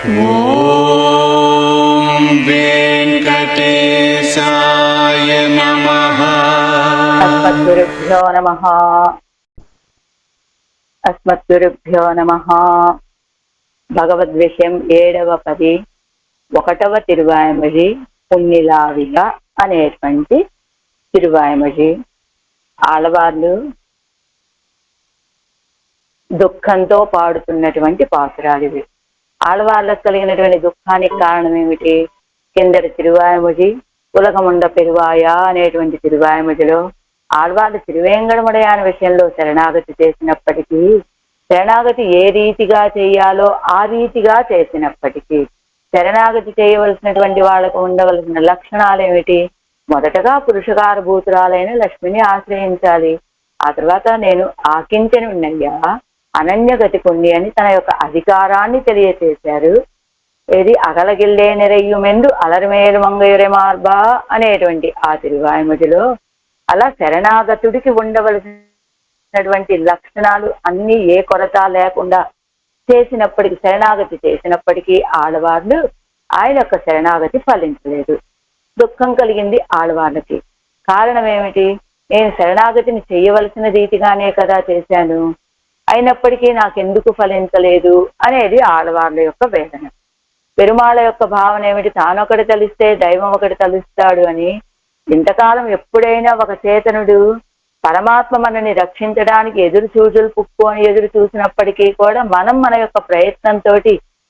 ఓం వెంకటేశాయ నమః. అస్మద్గురుభ్యో నమః. అస్మద్గురుభ్యో నమః. భగవద్విషయం 7వ పది 1వ తిరువాయిమొഴി పుణ్యలావిక అనేటువంటి తిరువాయిమొഴി. ఆళ్వార్లు దుఃఖంతో పాడుతున్నటువంటి పాసురాలు ఇవి. ఆళ్వార్లకు కలిగినటువంటి దుఃఖానికి కారణం ఏమిటి? కిందటి తిరువాయిమొഴി ఉలగముండ పెరువాయ అనేటువంటి తిరువాయిమొഴിలో ఆళ్వార్లు తిరువేంగడముడయాన విషయంలో శరణాగతి చేసినప్పటికీ, శరణాగతి ఏ రీతిగా చేయాలో ఆ రీతిగా చేసినప్పటికీ, శరణాగతి చేయవలసినటువంటి వాళ్ళకు ఉండవలసిన లక్షణాలు ఏమిటి? మొదటగా పురుషకారభూతురాలైన లక్ష్మిని ఆశ్రయించాలి. ఆ తర్వాత నేను ఆకించని ఉన్నయ్యా అనన్యగతి కొన్ని అని తన యొక్క అధికారాన్ని తెలియచేశారు. ఇది అగలగిల్లే నిరయ్యుమెందు అలరిమేలు మంగయురె మార్బా అనేటువంటి ఆ తిరువాయిమొഴിలో అలా శరణాగతుడికి ఉండవలసినటువంటి లక్షణాలు అన్ని ఏ కొరత లేకుండా చేసినప్పటికీ, శరణాగతి చేసినప్పటికీ ఆళ్వార్లు ఆయన యొక్క శరణాగతి ఫలించలేదు. దుఃఖం కలిగింది ఆళ్వార్లకి. కారణం ఏమిటి? నేను శరణాగతిని చేయవలసిన రీతిగానే కదా చేశాను, అయినప్పటికీ నాకెందుకు ఫలించలేదు అనేది ఆళ్వార్ల యొక్క వేదన. పెరుమాళ యొక్క భావన ఏమిటి? తానొకటి తలిస్తే దైవం ఒకటి తలుస్తాడు అని. ఇంతకాలం ఎప్పుడైనా ఒక చేతనుడు పరమాత్మ మనని రక్షించడానికి ఎదురు చూజులు పుక్కుని ఎదురు చూసినప్పటికీ కూడా మనం మన యొక్క ప్రయత్నంతో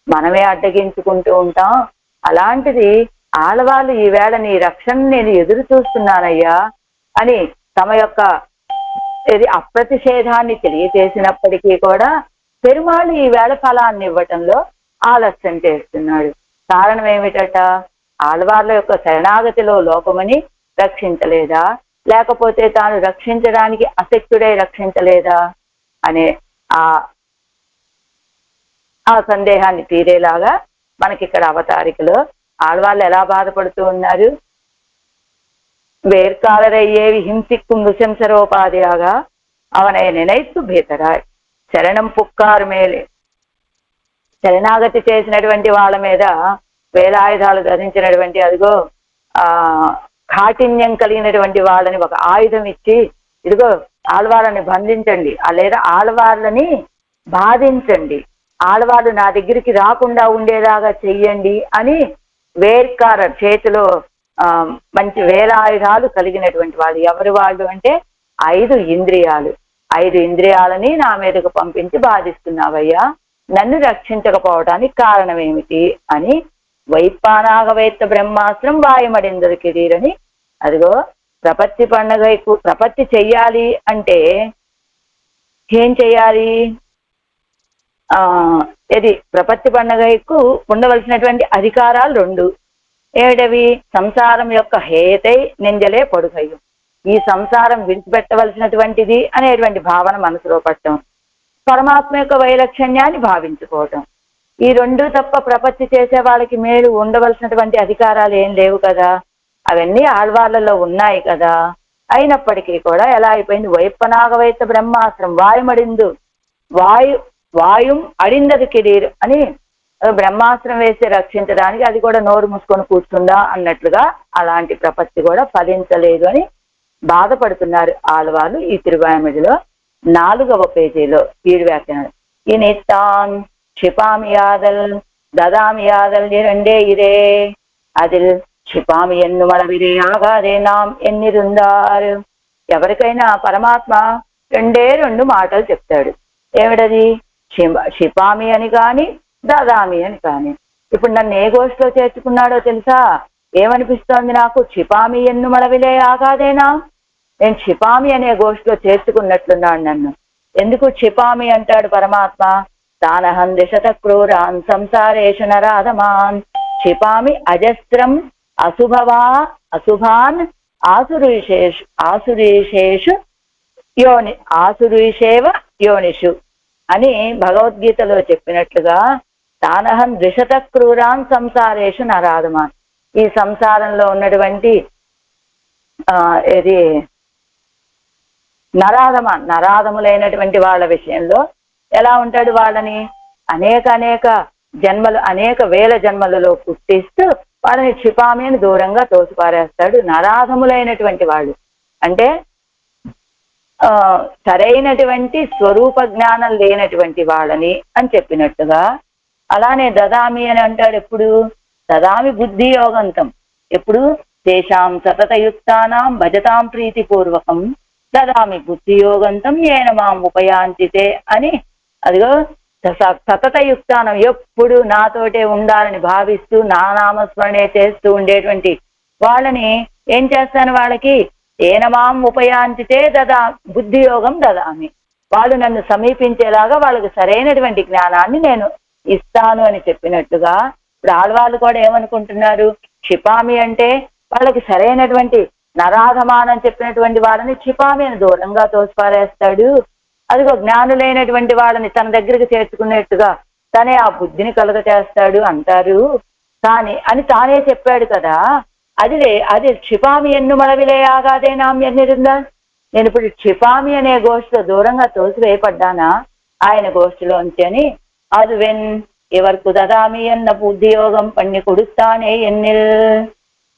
మనమే అడ్డగించుకుంటూ ఉంటాం. అలాంటిది ఆళ్వార్లు ఈవేళ నీ రక్షణ నేను ఎదురు చూస్తున్నానయ్యా అని తమ యొక్క అప్రతిషేధాన్ని తెలియచేసినప్పటికీ కూడా పెరుమాళ్ ఈవేళ ఫలాన్ని ఇవ్వటంలో ఆలస్యం చేస్తున్నాడు. కారణం ఏమిటట? ఆళ్వార్ల యొక్క శరణాగతిలో లోపమని రక్షించలేదా, లేకపోతే తాను రక్షించడానికి అశక్తుడై రక్షించలేదా అనే ఆ సందేహాన్ని తీరేలాగా మనకిక్కడ అవతారికలో ఆళ్వార్లు ఎలా బాధపడుతూ ఉన్నారు. வேர்க்காலரையேவி ஹிம்சிக்கும் நுசம்சரோபாதியாக அவனை நினைத்து భీతరాయ్. శరణం పుక్కారు మేలే. శరణాగతి చేసినటువంటి వాళ్ళ మీద వేలాయుధాలు ధరించినటువంటి అదిగో కాఠిన్యం కలిగినటువంటి వాళ్ళని ఒక ఆయుధం ఇచ్చి, ఇదిగో ఆళ్వార్లని బంధించండి, లేదా ఆళ్వార్లని బాధించండి, ఆళ్వార్లు నా దగ్గరికి రాకుండా ఉండేలాగా చెయ్యండి అని వేర్కార చేతిలో మంచి వేలాయుధాలు కలిగినటువంటి వాళ్ళు. ఎవరి వాళ్ళు అంటే 5 ఇంద్రియాలు. 5 ఇంద్రియాలని నా మీదకు పంపించి బాధిస్తున్నావయ్యా, నన్ను రక్షించకపోవడానికి కారణం ఏమిటి అని వైపానాగవేత్త బ్రహ్మాస్త్రం వాయుమడిందరు కిరీరని. అదిగో ప్రపత్తి పండుగకు ప్రపత్తి చెయ్యాలి అంటే ఏం చెయ్యాలి? ఇది ప్రపత్తి పండుగకు ఉండవలసినటువంటి అధికారాలు 2 ఏమిటవి? సంసారం యొక్క హేతై నింజలే పొడుగయ్యం, ఈ సంసారం విడిచిపెట్టవలసినటువంటిది అనేటువంటి భావన మనసులో పట్టడం, పరమాత్మ యొక్క వైలక్షణ్యాన్ని భావించుకోవటం. ఈ 2 తప్ప ప్రపత్తి చేసే వాళ్ళకి మేలు ఉండవలసినటువంటి అధికారాలు ఏం లేవు కదా. అవన్నీ ఆళ్వార్లలో ఉన్నాయి కదా. అయినప్పటికీ కూడా ఎలా అయిపోయింది? వైపనాగవైత బ్రహ్మాస్త్రం వాయుమడిందు వాయుం అడిందది కిరీర్ అని బ్రహ్మాస్త్రం వేసి రక్షించడానికి అది కూడా నోరు మూసుకొని కూర్చుందా అన్నట్లుగా అలాంటి ప్రపత్తి కూడా ఫలించలేదు అని బాధపడుతున్నారు ఆళ్వార్లు. ఈ తిరువాయిమొഴിలో 4వ పేజీలో 7 వ్యాఖ్యానాలు. ఇనిత్తాన్ క్షిపామి యాదల్ దదామి యాదల్ నిరండే ఇరే అదిల్ క్షిపామి ఎన్ను మలవిరే ఆగాదే నాం ఎన్నిరుందారు. ఎవరికైనా పరమాత్మ 2 మాటలు చెప్తాడు. ఏమిటది? క్షిపామి అని కానీ దదామి అని కానీ. ఇప్పుడు నన్ను ఏ గోష్ఠిలో చేర్చుకున్నాడో తెలుసా? ఏమనిపిస్తోంది నాకు? క్షిపామి ఎన్ను మలవిలే ఆగాదేనా, నేను క్షిపామి అనే గోష్ఠిలో చేర్చుకున్నట్లున్నాడు నన్ను. ఎందుకు క్షిపామి అంటాడు పరమాత్మ? తానహం దిశత క్రూరాన్ సంసారేషు నరాధమాన్ క్షిపామి అజస్త్రం అశుభాన్ ఆసురీషేషు ఆసురీషేవ యోనిషు అని భగవద్గీతలో చెప్పినట్లుగా తానహం ద్విషత క్రూరాన్ సంసారేషు నరాధమాన్, ఈ సంసారంలో ఉన్నటువంటి నరాధములైనటువంటి వాళ్ళ విషయంలో ఎలా ఉంటాడు? వాళ్ళని అనేక జన్మలు అనేక వేల జన్మలలో పుట్టిస్తూ వాళ్ళని క్షిపామి అని దూరంగా తోసిపారేస్తాడు. నరాధములైనటువంటి వాళ్ళు అంటే సరైనటువంటి స్వరూప జ్ఞానం లేనటువంటి వాళ్ళని అని చెప్పినట్టుగా, అలానే దదామి అని అంటాడు. ఎప్పుడు దదామి బుద్ధి యోగంతం, ఎప్పుడు తేషాం సతతయుక్తానాం భజతాం ప్రీతిపూర్వకం దదామి బుద్ధి యోగంతం ఏన మాం ఉపయాంతితే అని. అదిగో సతతయుక్తానం, ఎప్పుడు నాతోటే ఉండాలని భావిస్తూ నా నామస్మరణే చేస్తూ ఉండేటువంటి వాళ్ళని ఏం చేస్తాను, వాళ్ళకి ఏనమాం ఉపయాంతితే బుద్ధి యోగం దదామి, వాళ్ళు నన్ను సమీపించేలాగా వాళ్ళకి సరైనటువంటి జ్ఞానాన్ని నేను ఇస్తాను అని చెప్పినట్టుగా, ఇప్పుడు ఆళ్వాళ్ళు కూడా ఏమనుకుంటున్నారు, క్షిపామి అంటే వాళ్ళకి సరైనటువంటి నరాధమానని చెప్పినటువంటి వాళ్ళని క్షిపామి అని దూరంగా తోసిపారేస్తాడు. అదిగో జ్ఞానులైనటువంటి వాళ్ళని తన దగ్గరికి చేర్చుకునేట్టుగా తనే ఆ బుద్ధిని కలుగ చేస్తాడు అంటారు. కానీ అని తానే చెప్పాడు కదా, అది క్షిపామి ఎన్ను మలవిలే ఆగాదే నామ్యనిరుందా. నేను ఇప్పుడు క్షిపామి అనే గోష్ఠిలో దూరంగా తోసివేయపడ్డానా ఆయన గోష్ఠిలోంచి అని. అది వెన్ ఎవరికి దదామి అన్న బుద్ధి యోగం పన్ని కొడుస్తానే ఎన్నిల్.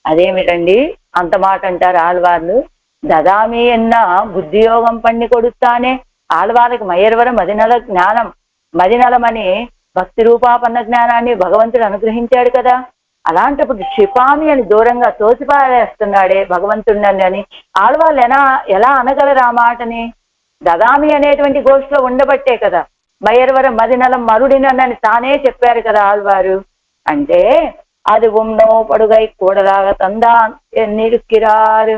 అదేమిటండి అంత మాట అంటారు ఆళ్వార్లు. దదామి అన్న బుద్ధి యోగం పన్ని కొడుస్తానే, ఆళ్వాళ్ళకి మయర్వర మదినల జ్ఞానం, మదినలమని భక్తి రూపాపన్న జ్ఞానాన్ని భగవంతుడు అనుగ్రహించాడు కదా. అలాంటప్పుడు క్షిపామి అని దూరంగా తోసిపారేస్తున్నాడే భగవంతుడిని అని ఆళ్వాళ్ళు ఎలా అనగలరు ఆ మాటని. దదామి అనేటువంటి గోష్ఠిలో ఉండబట్టే కదా మయర్వర మదినలం మరుడినని తానే చెప్పారు కదా ఆళ్వారు. అంటే అది ఉన్నో పడుగై కూడలాగా తందా నిరుక్కిరారు.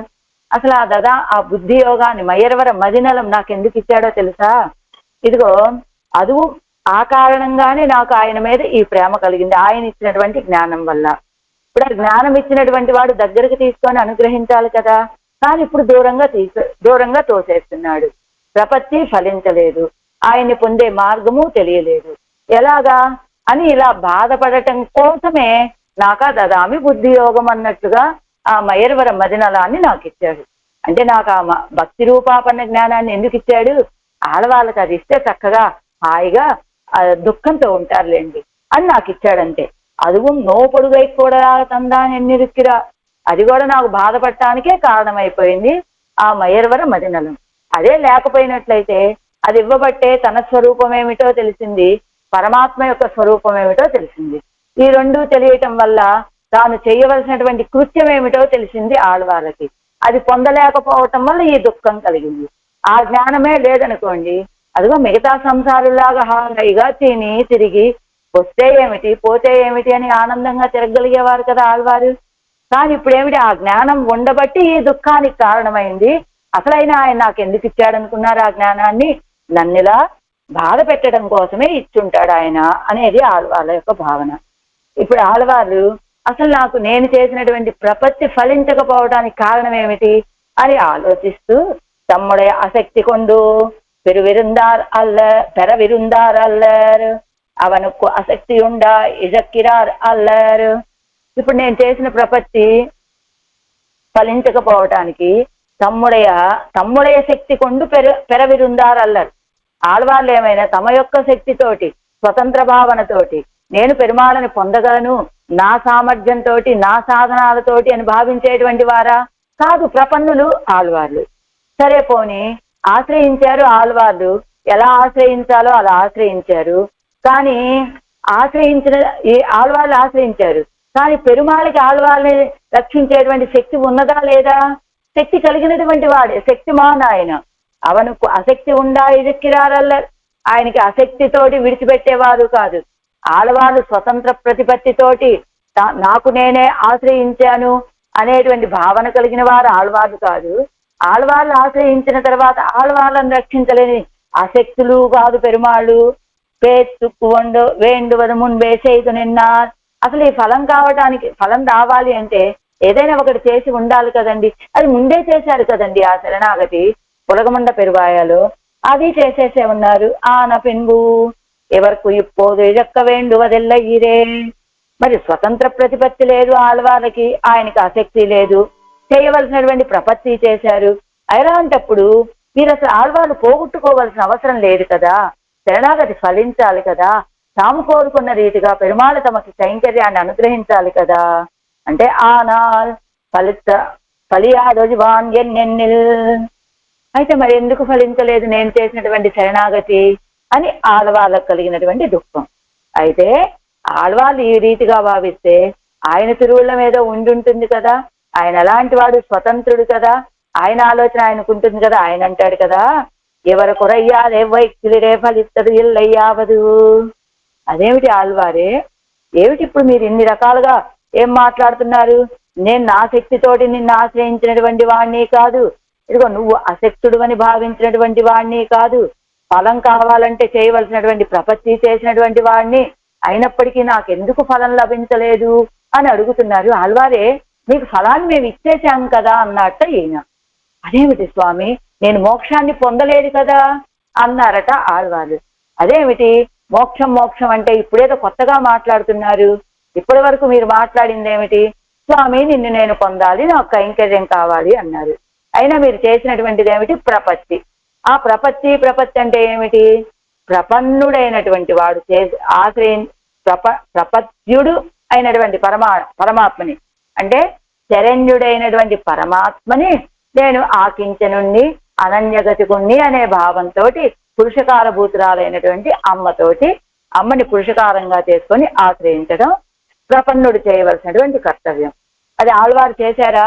అసలు ఆ బుద్ధి యోగాన్ని మయర్వర మదినలం నాకు ఎందుకు ఇచ్చాడో తెలుసా. ఇదిగో అదువు ఆ కారణంగానే నాకు ఆయన మీద ఈ ప్రేమ కలిగింది, ఆయన ఇచ్చినటువంటి జ్ఞానం వల్ల. ఇప్పుడు ఆ జ్ఞానం ఇచ్చినటువంటి వాడు దగ్గరికి తీసుకొని అనుగ్రహించాలి కదా, కానీ ఇప్పుడు దూరంగా తోసేస్తున్నాడు. ప్రపత్తి ఫలించలేదు, ఆయన్ని పొందే మార్గము తెలియలేదు, ఎలాగా అని ఇలా బాధపడటం కోసమే నాకా దదామి బుద్ధి యోగం అన్నట్టుగా ఆ మయర్వర మదినలాన్ని నాకు ఇచ్చాడు. అంటే నాకు ఆ భక్తి రూపాపన్న జ్ఞానాన్ని ఎందుకు ఇచ్చాడు, ఆడవాళ్ళకి అది ఇస్తే చక్కగా హాయిగా దుఃఖంతో ఉంటారులేండి అని నాకు ఇచ్చాడంతే. అదుగు నోపొడుగై కూడా తందా ఎన్నిరుక్కిరా, అది కూడా నాకు బాధపడటానికే కారణమైపోయింది ఆ మయర్వర మదినలం. అదే లేకపోయినట్లయితే అది ఇవ్వబట్టే తన స్వరూపం ఏమిటో తెలిసింది, పరమాత్మ యొక్క స్వరూపం ఏమిటో తెలిసింది. ఈ రెండూ తెలియటం వల్ల తాను చేయవలసినటువంటి కృత్యం ఏమిటో తెలిసింది ఆళ్వాళ్ళకి. అది పొందలేకపోవటం వల్ల ఈ దుఃఖం కలిగింది. ఆ జ్ఞానమే లేదనుకోండి, అదిగో మిగతా సంసారులాగా హాయిగా తిరిగి వస్తే ఏమిటి పోతే ఏమిటి అని ఆనందంగా తిరగలిగేవారు కదా ఆళ్వారు. కానీ ఇప్పుడు ఏమిటి, ఆ జ్ఞానం ఉండబట్టి ఈ దుఃఖానికి కారణమైంది. అసలైనా ఆయన నాకు ఎందుకు ఇచ్చాడనుకున్నారు ఆ జ్ఞానాన్ని, నన్నులా బాధ పెట్టడం కోసమే ఇచ్చుంటాడు ఆయన అనేది ఆళ్వాళ్ళ యొక్క భావన. ఇప్పుడు ఆళ్వాళ్ళు అసలు నేను చేసినటువంటి ప్రపత్తి ఫలించకపోవడానికి కారణం ఏమిటి అని ఆలోచిస్తూ తమ్ముడే ఆసక్తి కొండు పెరవిరుందార్ అల్లర్ అవనుకు ఆసక్తి ఉండా ఇజక్కిరార్ అల్లర్. ఇప్పుడు నేను చేసిన ప్రపత్తి ఫలించకపోవటానికి తమ్ముడయ శక్తి కొండు పెరవిరుందార్ అల్లర్. ఆళ్వాళ్ళు ఏమైనా తమ యొక్క శక్తితోటి స్వతంత్ర భావనతోటి నేను పెరుమాళని పొందగలను నా సామర్థ్యంతో నా సాధనాలతోటి అని భావించేటువంటి వారా కాదు ప్రపన్నులు ఆళ్వార్లు. సరే పోని ఆశ్రయించారు ఆళ్వార్లు, ఎలా ఆశ్రయించాలో అలా ఆశ్రయించారు. కానీ ఆళ్వార్లు ఆశ్రయించారు, కానీ పెరుమాళకి ఆళ్వార్ని రక్షించేటువంటి శక్తి ఉన్నదా లేదా, శక్తి కలిగినటువంటి వాడే శక్తిమాన్ ఆయన. అవనుకు ఆసక్తి ఉండా ఇజక్కిరారల్లర్, ఆయనకి ఆసక్తితోటి విడిచిపెట్టేవారు కాదు. ఆళ్వాళ్ళు స్వతంత్ర ప్రతిపత్తితోటి నాకు నేనే ఆశ్రయించాను అనేటువంటి భావన కలిగిన వారు ఆళ్వాళ్ళు కాదు. ఆళ్వాళ్ళు ఆశ్రయించిన తర్వాత ఆళ్వాళ్ళను రక్షించలేని ఆసక్తులు కాదు పెరుమాళ్ళు. పేత్తుక్కు వేండువద మున్వేసేదు నిన్నారు. అసలు ఈ ఫలం రావాలి అంటే ఏదైనా ఒకటి చేసి ఉండాలి కదండి. అది ముందే చేశారు కదండి ఆ శరణాగతి పులగమండ పెరువాయాలు, అది చేసేసే ఉన్నారు. ఆన పెన్బు ఎవరికి ఇప్పోదు ఇజక్క వేండువదెల్ల ఈరే. మరి స్వతంత్ర ప్రతిపత్తి లేదు ఆళ్వాళ్ళకి, ఆయనకి ఆసక్తి లేదు, చేయవలసినటువంటి ప్రపత్తి చేశారు. అలాంటప్పుడు మీరు అసలు ఆళ్వాళ్ళు పోగొట్టుకోవాల్సిన అవసరం లేదు కదా, శరణాగతి ఫలించాలి కదా, తాము కోరుకున్న రీతిగా పెరుమాళ తమకి కైంకర్యాన్ని అనుగ్రహించాలి కదా. అంటే ఆనాల్ ఫలియాదొజివాన్ ఎన్నెన్నిల్. అయితే మరి ఎందుకు ఫలించలేదు నేను చేసినటువంటి శరణాగతి అని ఆడవాళ్ళకు కలిగినటువంటి దుఃఖం. అయితే ఆడవాళ్ళు ఈ రీతిగా భావిస్తే ఆయన తిరువుళ్ళ మీద ఉండుంటుంది కదా, ఆయన ఎలాంటి వాడు, స్వతంత్రుడు కదా, ఆయన ఆలోచన ఆయనకు ఉంటుంది కదా. ఆయన అంటాడు కదా, ఎవరు కొరయ్యాదే వైక్కిలిరే ఫలిస్తదు ఇల్లయ్యావదు. అదేమిటి ఆళ్వారే, ఏమిటి ఇప్పుడు మీరు ఇన్ని రకాలుగా ఏం మాట్లాడుతున్నారు? నేను నా శక్తితోటి నిన్ను ఆశ్రయించినటువంటి వాణ్ణి కాదు, ఇదిగో నువ్వు అశక్తుడు అని భావించినటువంటి వాణ్ణి కాదు, ఫలం కావాలంటే చేయవలసినటువంటి ప్రపత్తి చేసినటువంటి వాణ్ణి, అయినప్పటికీ నాకెందుకు ఫలం లభించలేదు అని అడుగుతున్నారు. ఆళ్వారే, మీకు ఫలాన్ని మేము ఇచ్చేసాం కదా అన్నట్ట ఈయన. అదేమిటి స్వామి, నేను మోక్షాన్ని పొందలేదు కదా అన్నారట ఆళ్వారు. అదేమిటి మోక్షం మోక్షం అంటే ఇప్పుడేదో కొత్తగా మాట్లాడుతున్నారు, ఇప్పటి వరకు మీరు మాట్లాడింది ఏమిటి? స్వామి నిన్ను నేను పొందాలి, నాకు కైంకర్యం కావాలి అన్నారు. అయినా మీరు చేసినటువంటిది ఏమిటి? ప్రపత్తి. ఆ ప్రపత్తి అంటే ఏమిటి? ప్రపన్నుడైనటువంటి వాడు ప్రపత్యుడు అయినటువంటి పరమాత్మని, అంటే శరణ్యుడైనటువంటి పరమాత్మని నేను ఆకించనుణ్ణి అనన్యగతికుణ్ణి అనే భావంతో పురుషకారభూతురాలైనటువంటి అమ్మని పురుషకారంగా చేసుకొని ఆశ్రయించడం ప్రపన్నుడు చేయవలసినటువంటి కర్తవ్యం. అది ఆళ్వారు చేశారా?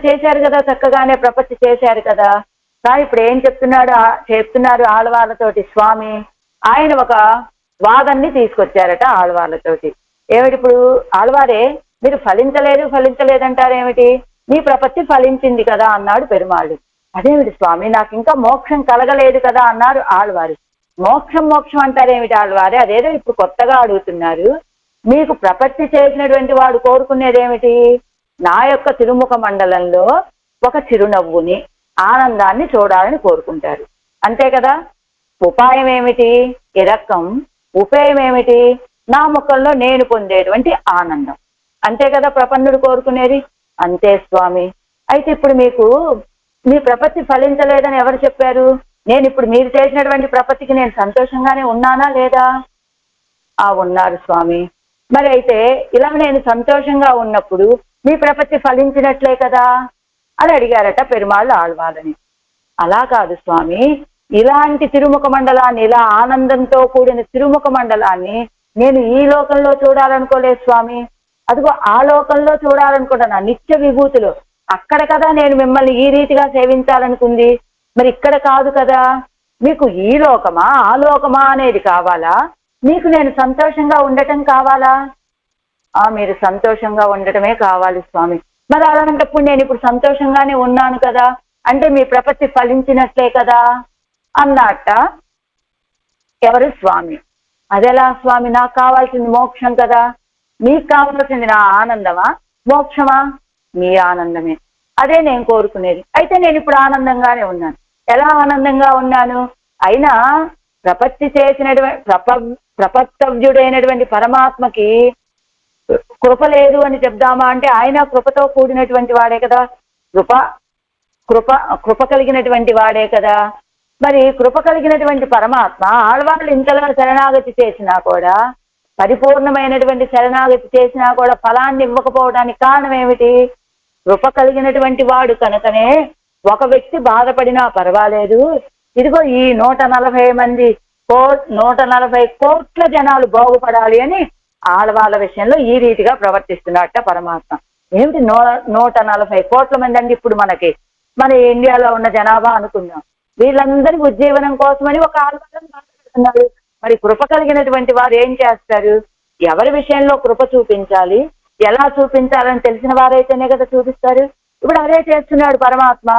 చేశారు కదా, చక్కగానే ప్రపత్తి చేశారు కదా. కానీ ఇప్పుడు ఏం చెప్తున్నారు ఆళ్వార్లతోటి స్వామి? ఆయన ఒక వాదన్ని తీసుకొచ్చారట ఆళ్వార్లతోటి. ఏమిటి ఇప్పుడు? ఆళ్వారే, మీరు ఫలించలేదంటారేమిటి? మీ ప్రపత్తి ఫలించింది కదా అన్నాడు పెరుమాళ్ళు. అదేమిటి స్వామి, నాకు ఇంకా మోక్షం కలగలేదు కదా అన్నారు ఆళ్వారు. మోక్షం అంటారేమిటి ఆళ్వారే? అదేదో ఇప్పుడు కొత్తగా అడుగుతున్నారు. మీకు ప్రపత్తి చేసినటువంటి వాడు కోరుకునేదేమిటి? నా యొక్క తిరుముఖ మండలంలో ఒక చిరునవ్వుని, ఆనందాన్ని చూడాలని కోరుకుంటారు, అంతే కదా. ఉపాయం ఏమిటి? ఇరక్కం. ఉపేయం ఏమిటి? నా ముఖంలో నేను పొందేటువంటి ఆనందం, అంతే కదా ప్రపన్నుడు కోరుకునేది. అంతే స్వామి. అయితే ఇప్పుడు మీకు మీ ప్రపత్తి ఫలించలేదని ఎవరు చెప్పారు? నేను ఇప్పుడు మీరు చేసినటువంటి ప్రపత్తికి నేను సంతోషంగానే ఉన్నానా లేదా? ఉన్నారు స్వామి. మరి అయితే ఇలా నేను సంతోషంగా ఉన్నప్పుడు మీ ప్రపత్తి ఫలించినట్లే కదా అని అడిగారట పెరుమాళ్ళు ఆళ్వాళ్ళని. అలా కాదు స్వామి, ఇలాంటి తిరుముఖ మండలాన్ని, ఇలా ఆనందంతో కూడిన తిరుముఖ మండలాన్ని నేను ఈ లోకంలో చూడాలనుకోలేదు స్వామి. అదిగో ఆ లోకంలో చూడాలనుకుంటున్నా, నిత్య విభూతిలో. అక్కడ కదా నేను మిమ్మల్ని ఈ రీతిగా సేవించాలనుకుంది, మరి ఇక్కడ కాదు కదా. మీకు ఈ లోకమా ఆ లోకమా అనేది కావాలా? మీకు నేను సంతోషంగా ఉండటం కావాలా? మీరు సంతోషంగా ఉండటమే కావాలి స్వామి. మరి అలాంటప్పుడు నేను ఇప్పుడు సంతోషంగానే ఉన్నాను కదా, అంటే మీ ప్రపత్తి ఫలించినట్లే కదా అన్నట్ట ఎవరు? స్వామి. అదెలా స్వామి? నాకు కావాల్సింది మోక్షం కదా, మీకు కావాల్సింది నా ఆనందమా మోక్షమా? మీ ఆనందమే, అదే నేను కోరుకునేది. అయితే నేను ఇప్పుడు ఆనందంగానే ఉన్నాను. ఎలా ఆనందంగా ఉన్నాను? అయినా ప్రపత్తి చేసినటువంటి ప్రపత్తవ్యుడైనటువంటి పరమాత్మకి కృప లేదు అని చెప్దామా అంటే ఆయన కృపతో కూడినటువంటి వాడే కదా, కృప కలిగినటువంటి వాడే కదా. మరి కృప కలిగినటువంటి పరమాత్మ ఆళ్వాళ్ళు ఇంతలో శరణాగతి చేసినా కూడా, పరిపూర్ణమైనటువంటి శరణాగతి చేసినా కూడా ఫలాన్ని ఇవ్వకపోవడానికి కారణం ఏమిటి? కృప కలిగినటువంటి వాడు కనుకనే ఒక వ్యక్తి బాధపడినా పర్వాలేదు, ఇదిగో ఈ 140 కోట్ల జనాలు బాగుపడాలి అని ఆడవాళ్ళ విషయంలో ఈ రీతిగా ప్రవర్తిస్తున్నట్ట పరమాత్మ. ఏమిటి 140 కోట్ల మంది అండి ఇప్పుడు మన ఇండియాలో ఉన్న జనాభా అనుకుందాం. వీళ్ళందరి ఉజ్జీవనం కోసమని ఒక ఆడవాళ్ళని మాట్లాడుతున్నారు. మరి కృప కలిగినటువంటి వారు ఏం చేస్తారు? ఎవరి విషయంలో కృప చూపించాలి, ఎలా చూపించాలని తెలిసిన వారైతేనే కదా చూపిస్తారు. ఇప్పుడు అదే చేస్తున్నాడు పరమాత్మ.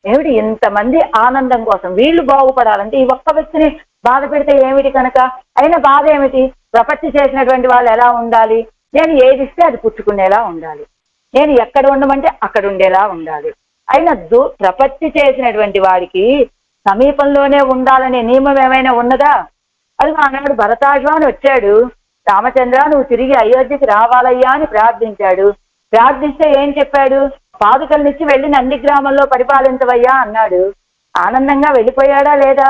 ఏమిటి? ఇంతమంది ఆనందం కోసం వీళ్ళు బాగుపడాలంటే ఈ ఒక్క వ్యక్తిని బాధ పెడితే ఏమిటి కనుక? అయినా బాధ ఏమిటి? ప్రపత్తి చేసినటువంటి వాళ్ళు ఎలా ఉండాలి? నేను ఏది ఇస్తే అది పుచ్చుకునేలా ఉండాలి, నేను ఎక్కడ ఉండమంటే అక్కడ ఉండేలా ఉండాలి. అయినా ప్రపత్తి చేసినటువంటి వాడికి సమీపంలోనే ఉండాలనే నియమం ఏమైనా ఉన్నదా? అది ఆనాడు భరతాజ్వాని వచ్చాడు, రామచంద్ర నువ్వు తిరిగి అయోధ్యకి రావాలయ్యా అని ప్రార్థించాడు. ప్రార్థిస్తే ఏం చెప్పాడు? పాదుకలనిచ్చి వెళ్ళి నంది గ్రామంలో పరిపాలించవయ్యా అన్నాడు. ఆనందంగా వెళ్ళిపోయాడా లేదా?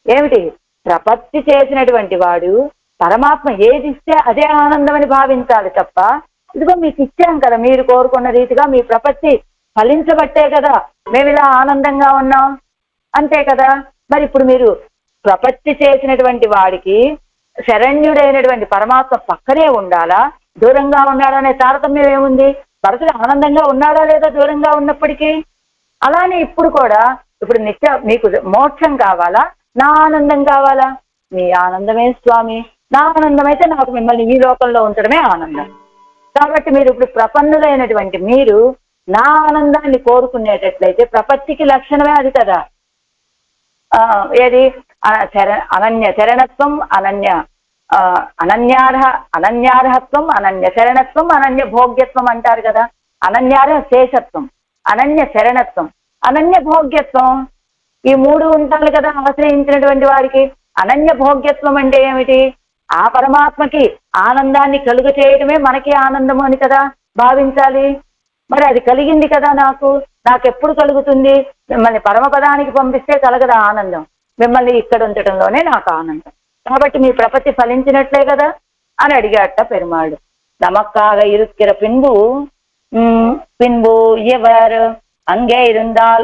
ఏమిటి? ప్రపత్తి చేసినటువంటి వాడు పరమాత్మ ఏది ఇస్తే అదే ఆనందం అని భావించాలి తప్ప, ఇదిగో మీకు ఇచ్చాం కదా మీరు కోరుకున్న రీతిగా మీ ప్రపత్తి ఫలించబట్టే కదా మేము ఇలా ఆనందంగా ఉన్నాం, అంతే కదా. మరి ఇప్పుడు మీరు ప్రపత్తి చేసినటువంటి వాడికి శరణ్యుడైనటువంటి పరమాత్మ పక్కనే ఉండాలా, దూరంగా ఉన్నాడా అనే తారతమ్యం ఏముంది? భరతుడు ఆనందంగా ఉన్నాడా లేదా దూరంగా ఉన్నప్పటికీ? అలానే ఇప్పుడు కూడా, ఇప్పుడు మీకు మోక్షం కావాలా, నా ఆనందం కావాలా? మీ ఆనందమే స్వామి, నా ఆనందం అయితే నాకు మిమ్మల్ని ఈ లోకంలో ఉంచడమే ఆనందం. కాబట్టి మీరు ఇప్పుడు ప్రపన్నులైనటువంటి మీరు నా ఆనందాన్ని కోరుకునేటట్లయితే ప్రపత్తికి లక్షణమే అది కదా. ఏది అనన్య శరణత్వం, అనన్యార్హత్వం, అనన్య శరణత్వం, అనన్య భోగ్యత్వం అంటారు కదా. అనన్యార్హ శేషత్వం, అనన్య శరణత్వం, అనన్య భోగ్యత్వం, ఈ మూడు ఉంటారు కదా ఆశ్రయించినటువంటి వారికి. అనన్య భోగ్యత్వం అంటే ఏమిటి? ఆ పరమాత్మకి ఆనందాన్ని కలుగు చేయడమే మనకి ఆనందము అని కదా భావించాలి. మరి అది కలిగింది కదా నాకెప్పుడు కలుగుతుంది? మిమ్మల్ని పరమపదానికి పంపిస్తే కలగదా ఆనందం, మిమ్మల్ని ఇక్కడ ఉంచడంలోనే నాకు ఆనందం. కాబట్టి మీ ప్రపత్తి ఫలించినట్లే కదా అని అడిగాట పెరుమాళ్ళు. నమక్కాగ ఇరుక్కిర பின்பு இவர் அங்கே இருந்தால்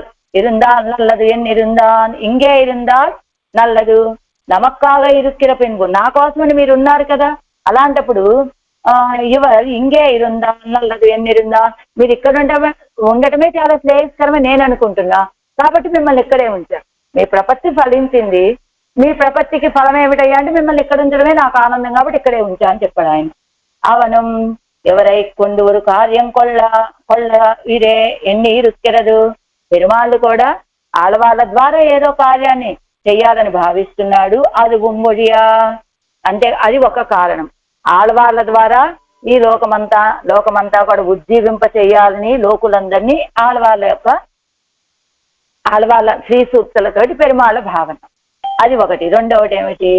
நல்லது, ఎన్నిరుందాన్ ఇంగే இருந்தால் నల్లదు. నమక్కాగ ఇరుక్కిర పిన్బు, నా కోసమని మీరు ఉన్నారు కదా, అలాంటప్పుడు ఇవర్ ఇంగే ఇరుందా నల్లదు ఎన్నిరుందా, మీరు ఇక్కడ ఉండటమే చాలా శ్రేయస్కరమే నేను అనుకుంటున్నా, కాబట్టి మిమ్మల్ని ఇక్కడే ఉంచారు. మీ ప్రపత్తి ఫలించింది, మీ ప్రపత్తికి ఫలం ఏమిటయ్యా అంటే మిమ్మల్ని ఇక్కడ ఉంచడమే నాకు ఆనందం, కాబట్టి ఇక్కడే ఉంచా అని చెప్పాడు ఆయన. అవనం ఎవరై కొండువరు కార్యం కొల్ల ఇరే ఎన్ని ఇరుక్కిరదు. పెరుమాళ్ళు కూడా ఆడవాళ్ళ ద్వారా ఏదో కార్యాన్ని చెయ్యాలని భావిస్తున్నాడు. అది ఉమ్మొడియా అంటే అది ఒక కారణం. ఆడవాళ్ళ ద్వారా ఈ లోకమంతా కూడా ఉజ్జీవింప చెయ్యాలని లోకులందరినీ ఆడవాళ్ళ శ్రీ సూక్తులతోటి పెరుమాళ్ళ భావన, అది ఒకటి. రెండవటి ఏమిటి?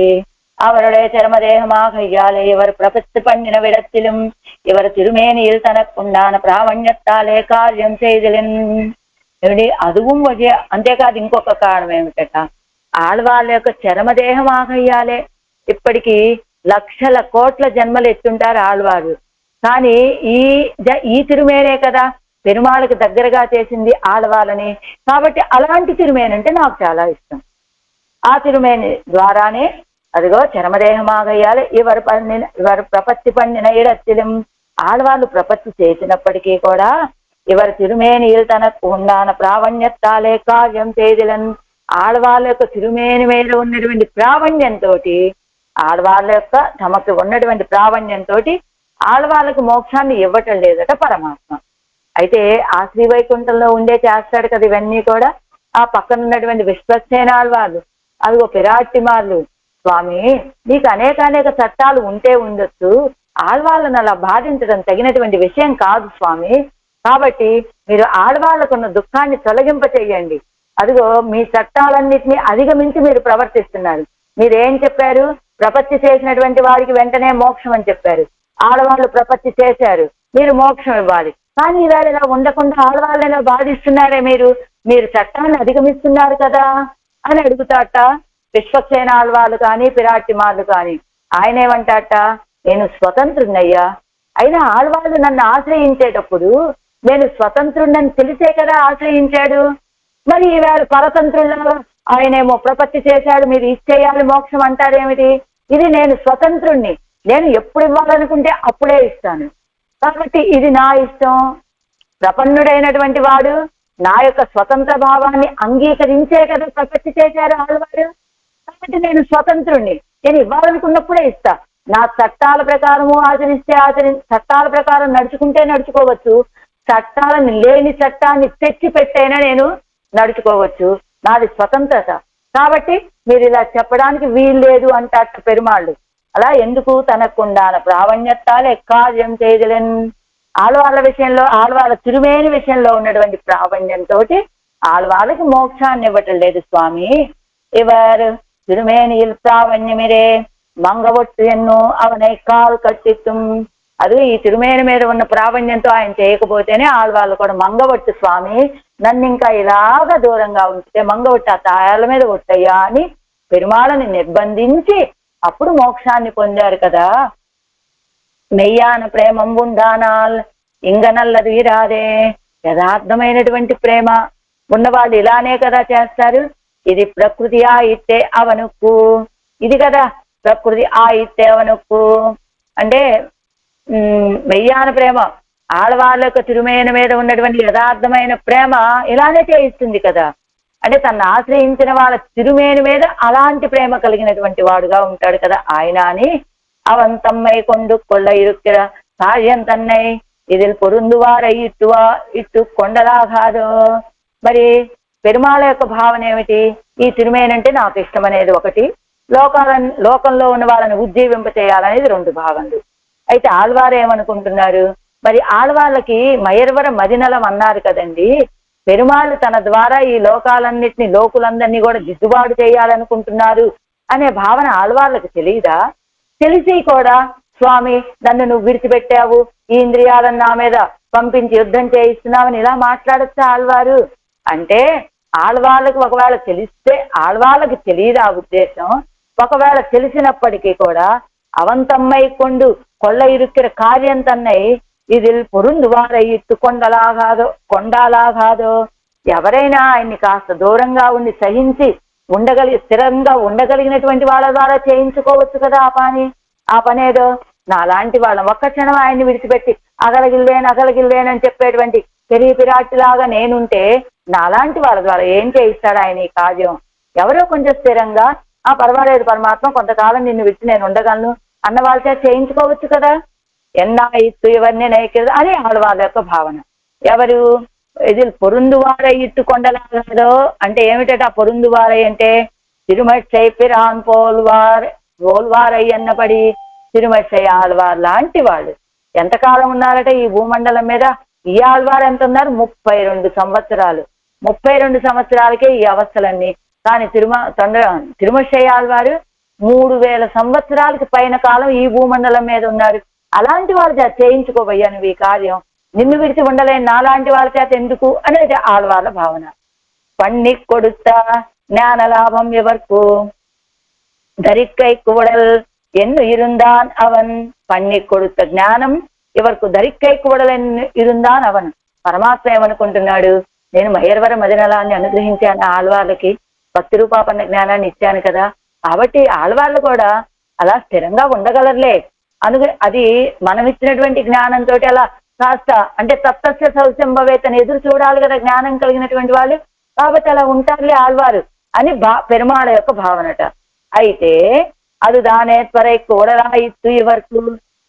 அவருடைய சரமதேகமாக ஐயாலே இவர் பிரபத்து பண்ணின விடத்திலும் இவர் திருமேனியில் తనకుండాన ప్రావణ్యத்தாలే కార్యం చేయదలెన్. ఏమిటి? అదుவும் వజే. అంతేకాదు ఇంకొక కారణం ఏమిటట, ఆడవాళ్ళ యొక్క చరమదేహமாக అయ్యాలే. ఇప్పటికీ లక్షల కోట్ల జన్మలు ఎత్తుంటారు ఆళ్వారు, కానీ ఈ తిరుమేనే కదా పెరుమాళ్ళకి దగ్గరగా చేసింది ఆడవాళ్ళని. కాబట్టి అలాంటి తిరుమేనంటే నాకు చాలా ఇష్టం. ఆ తిరుమేని ద్వారానే అదిగో చరమదేహమాగయ్యాలి. ఇవరు ప్రపత్తి పండిన ఇడత్తిలం, ఆడవాళ్ళు ప్రపత్తి చేసినప్పటికీ కూడా ఇవరు తిరుమేనిயில் తనకు ఉండాన ప్రావణ్యత్తాలే కార్యం చేయదిలన్. ఆడవాళ్ళ యొక్క తిరుమేని మీద ఉన్నటువంటి ప్రావణ్యంతో, ఆడవాళ్ళ యొక్క తమకు ఉన్నటువంటి ప్రావణ్యంతో ఆడవాళ్ళకు మోక్షాన్ని ఇవ్వటం లేదట పరమాత్మ. అయితే ఆ శ్రీవైకుంఠంలో ఉండే చేస్తాడు కదా ఇవన్నీ కూడా. ఆ పక్కన ఉన్నటువంటి విశ్వసేన ఆళ్వాళ్ళు, అదిగో పిరాట్టిమార్లు, స్వామి నీకు అనేక చట్టాలు ఉంటే ఉండొచ్చు, ఆడవాళ్ళను అలా బాధించడం తగినటువంటి విషయం కాదు స్వామి. కాబట్టి మీరు ఆడవాళ్ళకున్న దుఃఖాన్ని తొలగింప చెయ్యండి. అదిగో మీ చట్టాలన్నింటినీ అధిగమించి మీరు ప్రవర్తిస్తున్నారు. మీరేం చెప్పారు? ప్రపత్తి చేసినటువంటి వారికి వెంటనే మోక్షం అని చెప్పారు. ఆడవాళ్ళు ప్రపత్తి చేశారు, మీరు మోక్షం ఇవ్వాలి. కానీ ఇవాళ ఇలా ఉండకుండా ఆడవాళ్ళని బాధిస్తున్నారే మీరు చట్టాన్ని అధిగమిస్తున్నారు కదా అని అడుగుతాట విశ్వసేన ఆళ్వాళ్ళు కానీ పిరాట్టిమార్లు కానీ. ఆయన ఏమంటాట, నేను స్వతంత్రున్నయ్యా. అయినా ఆళ్వాళ్ళు నన్ను ఆశ్రయించేటప్పుడు నేను స్వతంత్రుణ్ణని తెలిసే కదా ఆశ్రయించాడు. మరి ఈవేళ పరతంత్రుల్లో ఆయనేమో ప్రపత్తి చేశాడు, మీరు ఇచ్చేయాలి మోక్షం అంటారేమిటి? ఇది నేను స్వతంత్రుణ్ణి, నేను ఎప్పుడు ఇవ్వాలనుకుంటే అప్పుడే ఇస్తాను. కాబట్టి ఇది నా ఇష్టం. ప్రపన్నుడైనటువంటి వాడు నా యొక్క స్వతంత్ర భావాన్ని అంగీకరించే కదా ప్రపత్తి చేశారు ఆళ్వారు. కాబట్టి నేను స్వతంత్రుణ్ణి, నేను ఇవ్వాలనుకున్నప్పుడే ఇస్తా. నా చట్టాల ప్రకారము చట్టాల ప్రకారం నడుచుకుంటే నడుచుకోవచ్చు, చట్టాలను లేని చట్టాన్ని తెచ్చి పెట్టైనా నేను నడుచుకోవచ్చు. నాది స్వతంత్రత. కాబట్టి మీరు ఇలా చెప్పడానికి వీల్లేదు అంటాట పెరుమాళ్ళు. అలా ఎందుకు? తనకుండాన ప్రావణ్యత్తాలే కార్యం చేయదలెన్. ఆళ్వాళ్ళ విషయంలో, ఆళ్వాళ్ళ తిరుమేని విషయంలో ఉన్నటువంటి ప్రావణ్యంతో ఆళ్వాళ్ళకి మోక్షాన్ని ఇవ్వటం లేదు స్వామి. ఇవరు తిరుమేనిயில் ప్రావణ్యమిరే మంగవొట్టు ఎన్నో అవనై కాల్ కట్టిత్తుం. అది ఈ తిరుమేని మీద ఉన్న ప్రావణ్యంతో ఆయన చేయకపోతేనే ఆళ్వాళ్ళు కూడా మంగవొట్టు స్వామి, నన్ను ఇంకా ఇలాగా దూరంగా ఉంచితే మంగవొట్టు ఆ తాయాల మీద ఒట్టయ్యా అని పెరుమాళ్ళని నిర్బంధించి అప్పుడు మోక్షాన్ని పొందారు కదా. మెయ్యాన ప్రేమం ఉండానాల్ ఇంగనల్లది రాదే. యథార్థమైనటువంటి ప్రేమ ఉన్నవాళ్ళు ఇలానే కదా చేస్తారు. ఇది ప్రకృతి ఆయితే అవనుక్కు, ఇది కదా ప్రకృతి ఆయితే అవనుక్కు అంటే మెయ్యాన ప్రేమ, ఆడవాళ్ళ యొక్క తిరుమేన మీద ఉన్నటువంటి యథార్థమైన ప్రేమ ఇలానే చేయిస్తుంది కదా. అంటే తను ఆశ్రయించిన వాళ్ళ తిరుమేని మీద అలాంటి ప్రేమ కలిగినటువంటి వాడుగా ఉంటాడు కదా ఆయన అని. அவன் தம்மை கொண்டு கொள்ள இருக்கிற காரியம் தன்னை இதில் பொருந்துవారై ఇట్టు కొండలాగాదో. మరి పెరుమాళ యొక్క భావన ఏమిటి? ఈ తిరుమేనంటే నాకు ఇష్టం అనేది ఒకటి, లోకంలో ఉన్న వాళ్ళని ఉజ్జీవింప చేయాలనేది రెండు భావనలు. అయితే ఆళ్వారు ఏమనుకుంటున్నారు? మరి ఆళ్వాళ్ళకి మయర్వర మదినలం అన్నారు కదండి. పెరుమాళ్ళు తన ద్వారా ఈ లోకాలన్నిటినీ లోకులందరినీ కూడా దిద్దుబాటు చేయాలనుకుంటున్నారు అనే భావన ఆళ్వాళ్ళకి తెలియదా? తెలిసి కూడా స్వామి నన్ను నువ్వు విడిచిపెట్టావు, ఈ ఇంద్రియాలను నా మీద పంపించి యుద్ధం చేయిస్తున్నావని ఇలా మాట్లాడచ్చా ఆళ్వారు? అంటే ఆళ్వాళ్ళకి ఒకవేళ తెలిస్తే ఆళ్వాళ్ళకి తెలియదు ఆ ఉద్దేశం. ఒకవేళ తెలిసినప్పటికీ కూడా అవంతమ్మై కొండు కొళ్ళ ఇరుక్కిన కార్యం తన్నై ఇది పొరుందువారై ఇట్టు కొండలాగాదో. ఎవరైనా ఆయన్ని కాస్త దూరంగా ఉండి సహించి స్థిరంగా ఉండగలిగినటువంటి వాళ్ళ ద్వారా చేయించుకోవచ్చు కదా ఆ పనేదో. నాలాంటి వాళ్ళం ఒక్క క్షణం ఆయన్ని విడిచిపెట్టి అగలగిల్లేనని చెప్పేటువంటి పిరాటిలాగా నేనుంటే నాలాంటి వాళ్ళ ద్వారా ఏం చేయిస్తాడు ఆయన ఈ కార్యం? ఎవరో కొంచెం స్థిరంగా పర్వాలేదు పరమాత్మ కొంతకాలం నిన్ను విడిచి నేను ఉండగలను అన్న వాళ్ళ చేత చేయించుకోవచ్చు కదా. ఇత్తు ఇవన్నీ నైకిదు అని ఆడవాళ్ళ యొక్క భావన. ఎవరు ఇది పొరుందువారై ఇట్టు కొండలాగాదో అంటే ఏమిటట? పొరుందువారై అంటే తిరుమచ్చై పిరాన్ పోల్వారై అన్నపడి తిరుమచ్చై ఆళ్వార్ లాంటి వాళ్ళు ఎంతకాలం ఉన్నారట ఈ భూమండలం మీద? ఈ ఆళ్వారు ఎంత ఉన్నారు? 32 సంవత్సరాలు. 32 సంవత్సరాలకే ఈ అవస్థలన్నీ. కానీ తిరుమచ్చై ఆళ్వారు 3000 సంవత్సరాలకి పైన కాలం ఈ భూమండలం మీద ఉన్నారు. అలాంటి వాళ్ళ చేత చేయించుకోబోయా నువ్వు ఈ కార్యం, నిన్ను విడిచి ఉండలేని నాలాంటి వాళ్ళ చేత ఎందుకు అనేది ఆళ్వార్ల భావన. పన్ని కొడుతా జ్ఞాన లాభం ఎవర్కు దరిక్కై కూడల్ ఎన్ను ఇరుందాన్ అవన్. పన్ని కొడుత జ్ఞానం ఎవరికి దరిక్కై కూడల్ ఎన్ను ఇరుందాన్ అవన్. పరమాత్మ ఏమనుకుంటున్నాడు? నేను మహేర్వర మదినలాన్ని అనుగ్రహించాను, ఆళ్వార్లకి భక్తి రూపాపన్న జ్ఞానాన్ని ఇచ్చాను కదా, కాబట్టి ఆళ్వార్లు కూడా అలా స్థిరంగా ఉండగలరులే. అది మనం ఇచ్చినటువంటి జ్ఞానంతో అలా కాస్త అంటే తత్తస్య సౌసంభవేతని ఎదురు చూడాలి కదా జ్ఞానం కలిగినటువంటి వాళ్ళు, కాబట్టి అలా ఉంటారులే ఆళ్వారు అని పెరుమాళ యొక్క భావనట. అయితే అది దానే త్వరై కూడలా ఇత్తు ఇవరకు.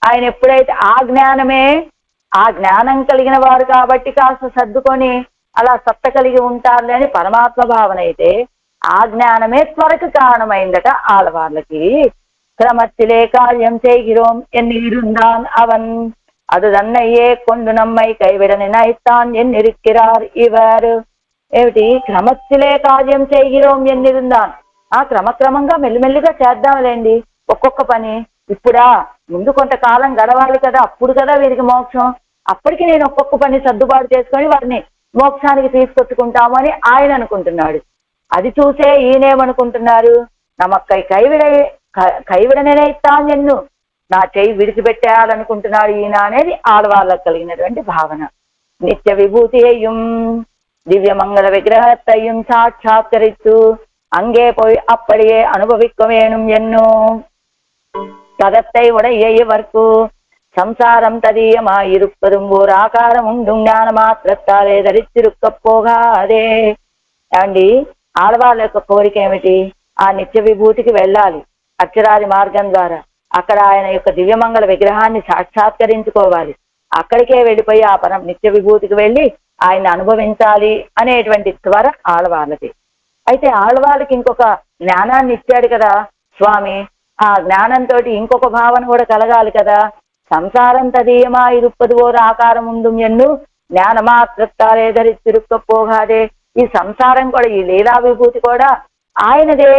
ఆయన ఎప్పుడైతే ఆ జ్ఞానం కలిగిన వారు కాబట్టి కాస్త సర్దుకొని అలా సత్త కలిగి ఉంటారులే అని పరమాత్మ భావన అయితే ఆ జ్ఞానమే త్వరకు కారణమైందట ఆళ్వార్లకి. క్రమத்திலே కార్యం செய்கிறோம் என்னிருந்தான் அவன் அது தன்னையே கொண்டு நம்மை கைவிட நினைத்தான் என்னிருக்கிறார் ఇవర్. ఏమిటి? క్రమத்திலே కార్యం செய்கிறோம் என்னிருந்தான். క్రమక్రమంగా మెల్లిమెల్లిగా చేద్దాంలేండి ఒక్కొక్క పని. ఇప్పుడా ముందు కొంతకాలం గడవాలి కదా, అప్పుడు కదా వీరికి మోక్షం. అప్పటికి నేను ఒక్కొక్క పని సర్దుబాటు చేసుకొని వారిని మోక్షానికి తీసుకొచ్చుకుంటాము అని ఆయన అనుకుంటున్నాడు. అది చూసే ఈయనేమనుకుంటున్నారు? నమ్మక్కై కైవిడనేనైతాన్ ఎన్ను, నా చెయ్యి విడిచిపెట్టేయాలనుకుంటున్నాడు ఈయన అనేది ఆడవాళ్ళకు కలిగినటువంటి భావన. నిత్య విభూతి అయ్యం దివ్యమంగళ విగ్రహత్తయ్యం సాక్షాత్కరిస్తూ அங்கே போய் அப்படியே அனுபவிக்க வேணும் என்னும் ததத்தை உடைய இவர்க்கு సంసారం తదీయమాயிருப்பதும் ఓర్ ఆకారం ఉండు జ్ఞాన మాత్రత్తాలే ధరిచ్చిరుక్క పోగాదే. అండి ఆడవాళ్ళ యొక్క కోరిక ఏమిటి? ఆ నిత్య విభూతికి వెళ్ళాలి అక్షరాది మార్గం ద్వారా. అక్కడ ఆయన యొక్క దివ్యమంగళ విగ్రహాన్ని సాక్షాత్కరించుకోవాలి. అక్కడికే వెళ్ళిపోయి ఆ నిత్య విభూతికి వెళ్ళి ఆయన అనుభవించాలి అనేటువంటి త్వర ఆడవాళ్ళకి. అయితే ఆడవాళ్ళకి ఇంకొక జ్ఞానాన్ని ఇచ్చాడు కదా స్వామి, ఆ జ్ఞానంతో ఇంకొక భావన కూడా కలగాలి కదా. సంసారం తదీయమాயிருப்பது ఓర్ ఆకారం ఉండు ఎన్ను జ్ఞానమాత్రత్తాలే ధరిచ్చిరుక్క పోగాదే. ఈ సంసారం కూడా ఈ లీలా విభూతి కూడా ఆయనదే.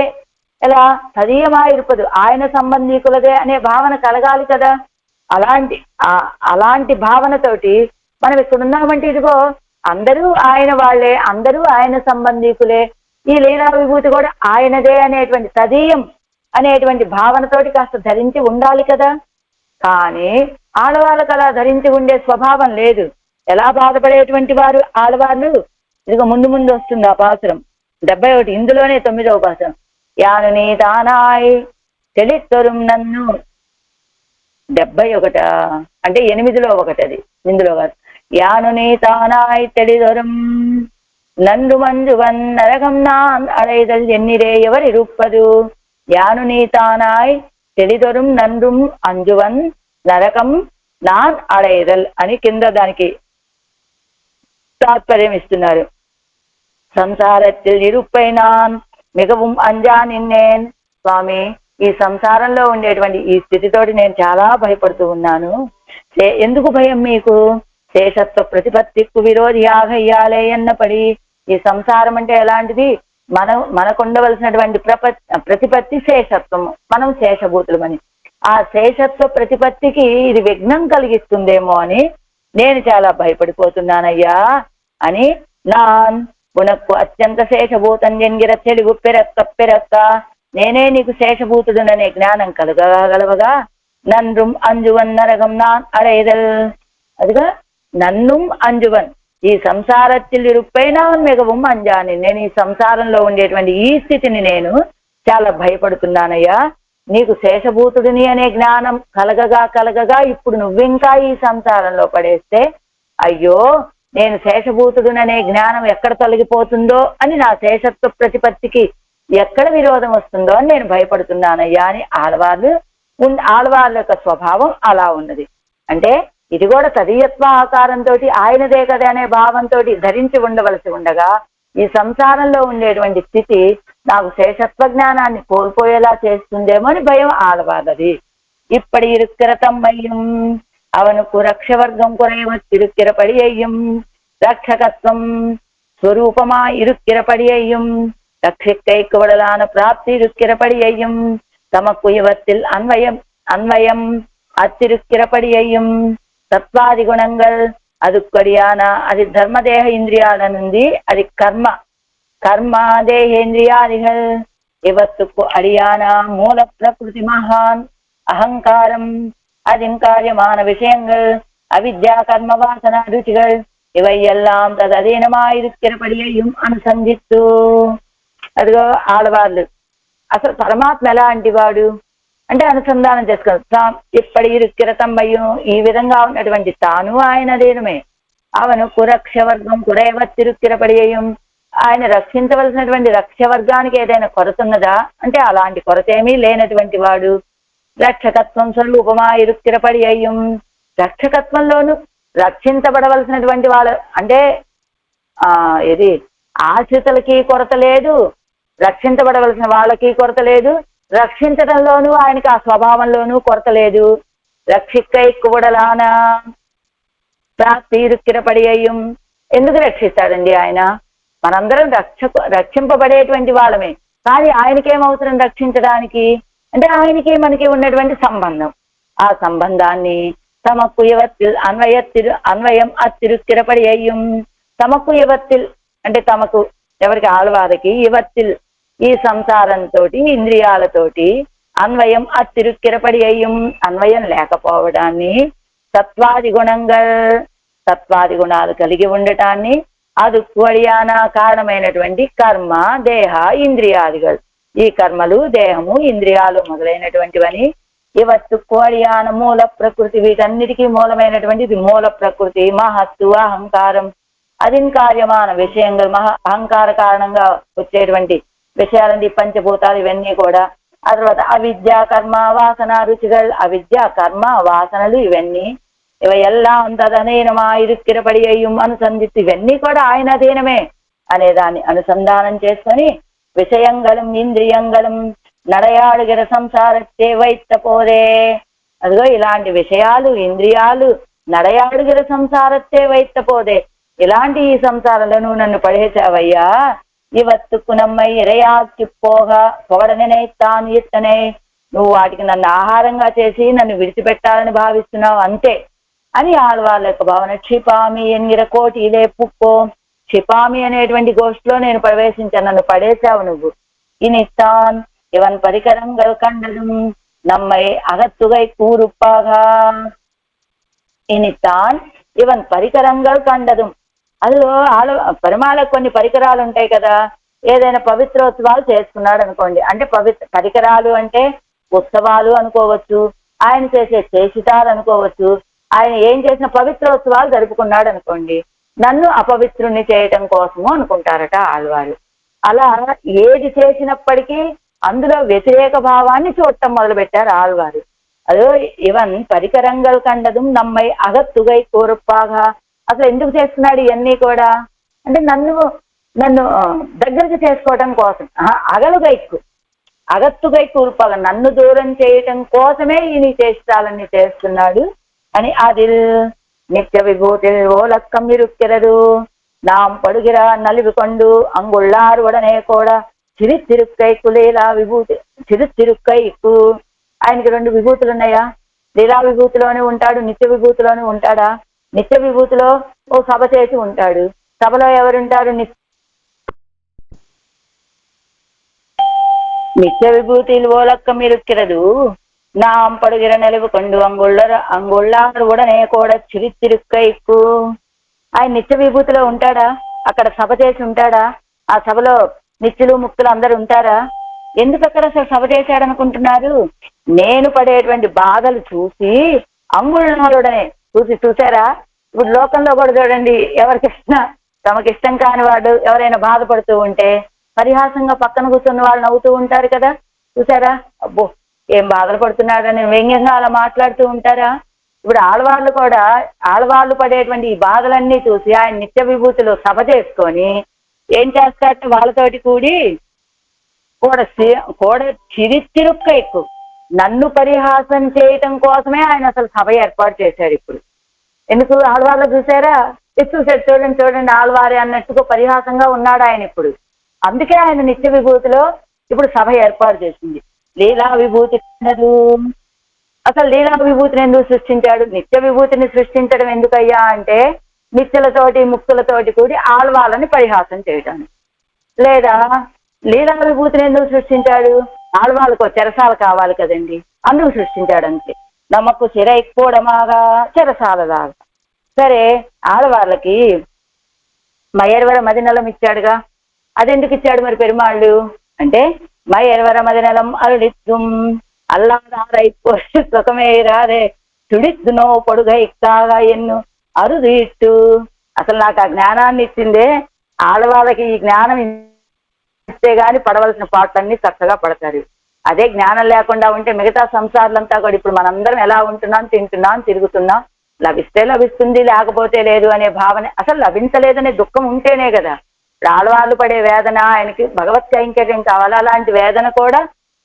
ఎలా? తదీయమాயிருப்பது ఆయన సంబంధీకులదే అనే భావన కలగాలి కదా. అలాంటి భావనతోటి మనం ఇక్కడ ఉన్నామంటే ఇదిగో అందరూ ఆయన వాళ్ళే, అందరూ ఆయన సంబంధీకులే, ఈ లీలా విభూతి కూడా ఆయనదే అనేటువంటి తదీయం అనేటువంటి భావనతోటి కాస్త ధరించి ఉండాలి కదా. కానీ ఆడవాళ్ళకు అలా ధరించి ఉండే స్వభావం లేదు. ఎలా బాధపడేటువంటి వారు ఆడవాళ్ళు, ఇదిగో ముందు ముందు వస్తుంది ఆ పాసురం 71, ఇందులోనే 9వ పాసురం. యాను నీ తానాయ్ తెలిత్తొరుం నన్ను, 71 అంటే 8లో ఒకటి, అది ఇందులో కాదు. యాను నీ తానాయ్ తెలిదొరం நன்று மஞ்சுவன் நரகம் நான் அடைதல் எண்ணிரே எவர் இருப்பது. யானு நீ தானாய் తెలిదొரும் நன்றும் అంజువన్ నరకం నాన్ అడైదల్ అని కింద దానికి తాత్పర్యం ఇస్తున్నారు. సంసారத்தில் இருப்பை நான் మిகவும் అంజా నిన్నేన్. స్వామి, ఈ సంసారంలో ఉండేటువంటి ఈ స్థితితోటి నేను చాలా భయపడుతూ ఉన్నాను. ఎందుకు భయం మీకు? శేషత్వ ప్రతిపత్తికు విరోధి ఆగయ్యాలే అన్నపడి. ఈ సంసారం అంటే ఎలాంటిది? మనకు ఉండవలసినటువంటి ప్రతిపత్తి శేషత్వము, మనం శేషభూతులమని. ఆ శేషత్వ ప్రతిపత్తికి ఇది విఘ్నం కలిగిస్తుందేమో అని నేను చాలా భయపడిపోతున్నానయ్యా అని. నాన్ ఉనక్కు అత్యంత శేషభూతం ఎంగిర తెలుగు పెరక్క నేనే నీకు శేషభూతుడుననే జ్ఞానం కలగగలవగా. నన్నుం అంజువన్ నరకం నాన్ అడైదల్. అదిగా నన్నుం అంజువన్, ఈ సంసారத்தில் இருப்பை நான் மிகவும் అంజాని. నేను ఈ సంసారంలో ఉండేటువంటి ఈ స్థితిని నేను చాలా భయపడుతున్నానయ్యా. నీకు శేషభూతుడిని అనే జ్ఞానం కలగగా ఇప్పుడు నువ్వింకా ఈ సంసారంలో పడేస్తే, అయ్యో నేను శేషభూతుడుననే జ్ఞానం ఎక్కడ తొలగిపోతుందో అని, నా శేషత్వ ప్రతిపత్తికి ఎక్కడ విరోధం వస్తుందో అని నేను భయపడుతున్నానయ్యా అని ఆడవాళ్ళ యొక్క స్వభావం అలా ఉన్నది. అంటే ఇది కూడా తదీయత్వ ఆకారంతో ఆయనదే కదా అనే భావంతో ధరించి ఉండవలసి ఉండగా, ఈ సంసారంలో ఉండేటువంటి స్థితి నాకు శేషత్వ జ్ఞానాన్ని కోల్పోయేలా చేస్తుందేమో అని భయం ఆడవాళ్ళది. ఇప్పటి ఇరుక్కిరతమ్మయ్యం అవనుకు రక్షవర్గం కురైవ తిరుక్కిరపడి అయ్యం రక్షకత్వం స్వరూపమా ఇరుక్కిరపడి అయ్యం రక్షిక్కైక్కువడలాన ప్రాప్తి ఇరుక్కిరపడి అయ్యం తమకు యువத்தில் అన్వయం అத்திருక్కిరపడి అయ్యం తత్వాది గుణంగల్ అదుక్కడియాన. అది ధర్మదేహ ఇంద్రియాల నుండి, అది కర్మ దేహేంద్రియాదిగల్ ఇవత్తుకు అడియాన మూల ప్రకృతి మహాన్ అహంకారం அதின்காரியமான விஷயங்கள் அவித்யா கர்ம வாசனா ருச்சிகள் இவையெல்லாம் తదధీనమాయిరుక్కిరపడియయ్యం అనుసంధిస్తూ. అదిగో ఆడవాళ్ళు, అసలు పరమాత్మ ఎలాంటి వాడు అంటే అనుసంధానం చేసుకోవాలి. ఇప్పటి ఇరుక్కిరతమ్మయ్యం, ఈ విధంగా ఉన్నటువంటి తాను ఆయనదేనమే. అవను కురక్షవర్గం కురైవ తిరుక్కిరపడియయ్యం, ఆయన రక్షించవలసినటువంటి రక్షవర్గానికి ఏదైనా కొరత ఉన్నదా అంటే అలాంటి కొరత ఏమీ లేనటువంటి వాడు. రక్షకత్వం స్వరూపమా ఇరుక్కిరపడి అయ్యం, రక్షకత్వంలోను రక్షించబడవలసినటువంటి వాళ్ళు అంటే ఇది ఆశ్రితులకి కొరత లేదు, రక్షించబడవలసిన వాళ్ళకి కొరత లేదు, రక్షించడంలోనూ ఆయనకి ఆ స్వభావంలోనూ కొరత లేదు. రక్షిక్కైక్కువడలాన ప్రాప్తి ఇరుక్కిరపడి అయ్యం. ఎందుకు రక్షిస్తాడండి ఆయన? మనందరం రక్షింపబడేటువంటి వాళ్ళమే, కానీ ఆయనకేమవసరం రక్షించడానికి అంటే ఆయనకి మనకి ఉన్నటువంటి సంబంధం. ఆ సంబంధాన్ని తమకు యువத்தில் అన్వయం అత్తిరుక్కిరపడి అయ్యం. తమకు యువத்தில் అంటే తమకు ఎవరికి? ఆడవారికి. యువத்தில் ఈ సంసారంతో ఇంద్రియాలతోటి అన్వయం అత్తిరుక్కిరపడి అయ్యం, అన్వయం లేకపోవడాన్ని. సత్వాది గుణాలు కలిగి ఉండటాన్ని. అదుక్వడియాన కారణమైనటువంటి కర్మ దేహ ఇంద్రియాదిగల్, ఈ కర్మలు దేహము ఇంద్రియాలు మొదలైనటువంటివని. ఇవత్తు కోడియాన మూల ప్రకృతి, వీటన్నిటికీ మూలమైనటువంటిది మూల ప్రకృతి. మహత్తు అహంకారం అధికార్యమాన విషయంగా, అహంకార కారణంగా వచ్చేటువంటి విషయాలండి పంచభూతాలు ఇవన్నీ కూడా. ఆ తర్వాత అవిద్య కర్మ వాసన రుచిகள், అవిద్య కర్మ వాసనలు ఇవన్నీ. ఇవెల్లాం తదధీనమా ఇరుక్కిరపడి అయ్యం అనుసంధిస్తూ, ఇవన్నీ కూడా ఆయన అధీనమే అనేదాన్ని అనుసంధానం చేసుకొని விஷயங்களும் ఇంద్రియంగళం నడయాడుగిర సంసారత్తే వైత్త పోదే. అదిగో ఇలాంటి విషయాలు ఇంద్రియాలు నడయాడుగిర సంసారత్తే వైత్త పోదే, ఇలాంటి ఈ సంసారంలో నువ్వు నన్ను పడేసావయ్యా. ఇవత్తుకు నమ్మై ఇరయాకి పొగడనే తాను ఇత్తనే, నువ్వు వాటికి నన్ను ఆహారంగా చేసి నన్ను విడిచిపెట్టాలని భావిస్తున్నావు అంతే అని ఆడవాళ్ళ యొక్క భావన. క్షిపామి ఎన్నిర కోటిలే పుక్కో, క్షిపామి అనేటువంటి గోష్ఠిలో నేను ప్రవేశించాను, నన్ను పడేశావు నువ్వు. ఇనిస్తాన్ இவன் பரிகரங்கள் கண்டதும் நம்மை அகத்துகை கூறுப்பாகா. ఇనితాన్ ఇవన్ పరికరంగా కండదు. అందులో పెరుమాళకు కొన్ని పరికరాలు ఉంటాయి కదా. ఏదైనా పవిత్రోత్సవాలు చేసుకున్నాడు అనుకోండి, అంటే పరికరాలు అంటే ఉత్సవాలు అనుకోవచ్చు, ఆయన చేసే చేసిటాలు అనుకోవచ్చు, ఆయన ఏం చేసిన పవిత్రోత్సవాలు జరుపుకున్నాడు అనుకోండి, నన్ను అపవిత్రుణ్ణి చేయటం కోసము అనుకుంటారట ఆళ్వారు. అలా ఏది చేసినప్పటికీ అందులో వ్యతిరేక భావాన్ని చూడటం మొదలు పెట్టారు ఆళ్వారు. అదో ఇవన్ పరికరంగా కండదు నమ్మై అగత్తుగై కోరుపాగా. అసలు ఎందుకు చేస్తున్నాడు ఇవన్నీ కూడా అంటే నన్ను దగ్గరకు చేసుకోవటం కోసం. అగలుగైక్కు అగత్తుగై కూర్పాగా, నన్ను దూరం చేయటం కోసమే ఈయన చేష్టాలన్నీ చేస్తున్నాడు అని. అది నిత్య విభూతి ఓలక్కం ఇరుక్కెరదు நாம் படுகிறா நலிவு கொண்டு அங்குள்ளார் உடனே కూడా చిరుతిరుక్కైకు లీలా విభూతి చిరుతిరుక్కైకు. ఆయనకి 2 విభూతులు ఉన్నాయా? లీలా విభూతిలోనే ఉంటాడు, నిత్య విభూతిలోనే ఉంటాడా? నిత్య విభూతిలో ఓ సభ చేసి ఉంటాడు. సభలో ఎవరుంటారు? నిత్య విభూతిలు ఓలక్కం ఇరుక్కిరదు நாம் படுகிற நலிவு கொண்டு అంగుళ్ళారు ఉడనే కూడా చిరుతిరుక్కైకు. ఆయన నిత్య విభూతిలో ఉంటాడా? అక్కడ సభ చేసి ఉంటాడా? ఆ సభలో నిత్యులు ముక్తులు అందరు ఉంటారా? ఎందుకు అక్కడ సభ చేశాడనుకుంటున్నారు? నేను పడేటువంటి బాధలు చూసి అంగుళ్ళుడనే చూసారా? ఇప్పుడు లోకంలో కూడా చూడండి, ఎవరికిష్టం తమకిష్టం కాని వాడు ఎవరైనా బాధపడుతూ ఉంటే పరిహాసంగా పక్కన కూర్చున్న వాళ్ళు నవ్వుతూ ఉంటారు కదా, చూసారా? అబ్బో ఏం బాధలు పడుతున్నాడని వ్యంగ్యంగా అలా మాట్లాడుతూ ఉంటారా? ఇప్పుడు ఆడవాళ్ళు కూడా ఆడవాళ్ళు పడేటువంటి ఈ బాధలన్నీ చూసి ఆయన నిత్య విభూతిలో సభ చేసుకొని ఏం చేస్తారంటే వాళ్ళతోటి కూడా చిరుక్క ఎక్కువ నన్ను పరిహాసం చేయటం కోసమే ఆయన అసలు సభ ఏర్పాటు చేశాడు. ఇప్పుడు ఎందుకు ఆళ్వాళ్ళు చూసారా? చూసాడు, చూడండి ఆళ్వారే అన్నట్టుగా పరిహాసంగా ఉన్నాడు ఆయన ఇప్పుడు. అందుకే ఆయన నిత్య విభూతిలో ఇప్పుడు సభ ఏర్పాటు చేసింది. లీలా విభూతి అసలు లీలా విభూతిని ఎందుకు సృష్టించాడు? నిత్య విభూతిని సృష్టించడం ఎందుకయ్యా అంటే నిత్యులతోటి ముక్తులతోటి కూడి ఆళ్వాళ్ళని పరిహాసం చేయటానికి. లేదా లీలా విభూతిని ఎందుకు సృష్టించాడు? ఆళ్వాళ్ళకు చెరసాల కావాలి కదండి, అందుకు సృష్టించాడు. అంతే. నమ్మకు చిర ఎక్కువడమాగా చెరసాలలాగా. సరే, ఆడవాళ్ళకి మయర్వర మదినలం ఇచ్చాడుగా, అదెందుకు ఇచ్చాడు మరి పెరుమాళ్ళు అంటే మయర్వర మదినలం అరుడిత్తుం అల్లాదారైపో సుఖమేరాదే తుడిద్దునో పొడుగ ఇక్కాగా ఎన్ను అరుదు ఇట్టు. అసలు నాకు ఆ జ్ఞానాన్ని ఇచ్చిందే, ఆడవాళ్ళకి ఈ జ్ఞానం ఇస్తే గాని పడవలసిన పాటలన్నీ చక్కగా పడతారు. అదే జ్ఞానం లేకుండా ఉంటే మిగతా సంసారాలంతా కూడా ఇప్పుడు మనందరం ఎలా ఉంటున్నాం, తింటున్నాం, తిరుగుతున్నాం, లభిస్తే లభిస్తుంది లేకపోతే లేదు అనే భావన, అసలు లభించలేదనే దుఃఖం ఉంటేనే కదా. ఆడవాళ్ళు పడే వేదన, ఆయనకి భగవత్ కైంకర్యం కావాలి, అలాంటి వేదన కూడా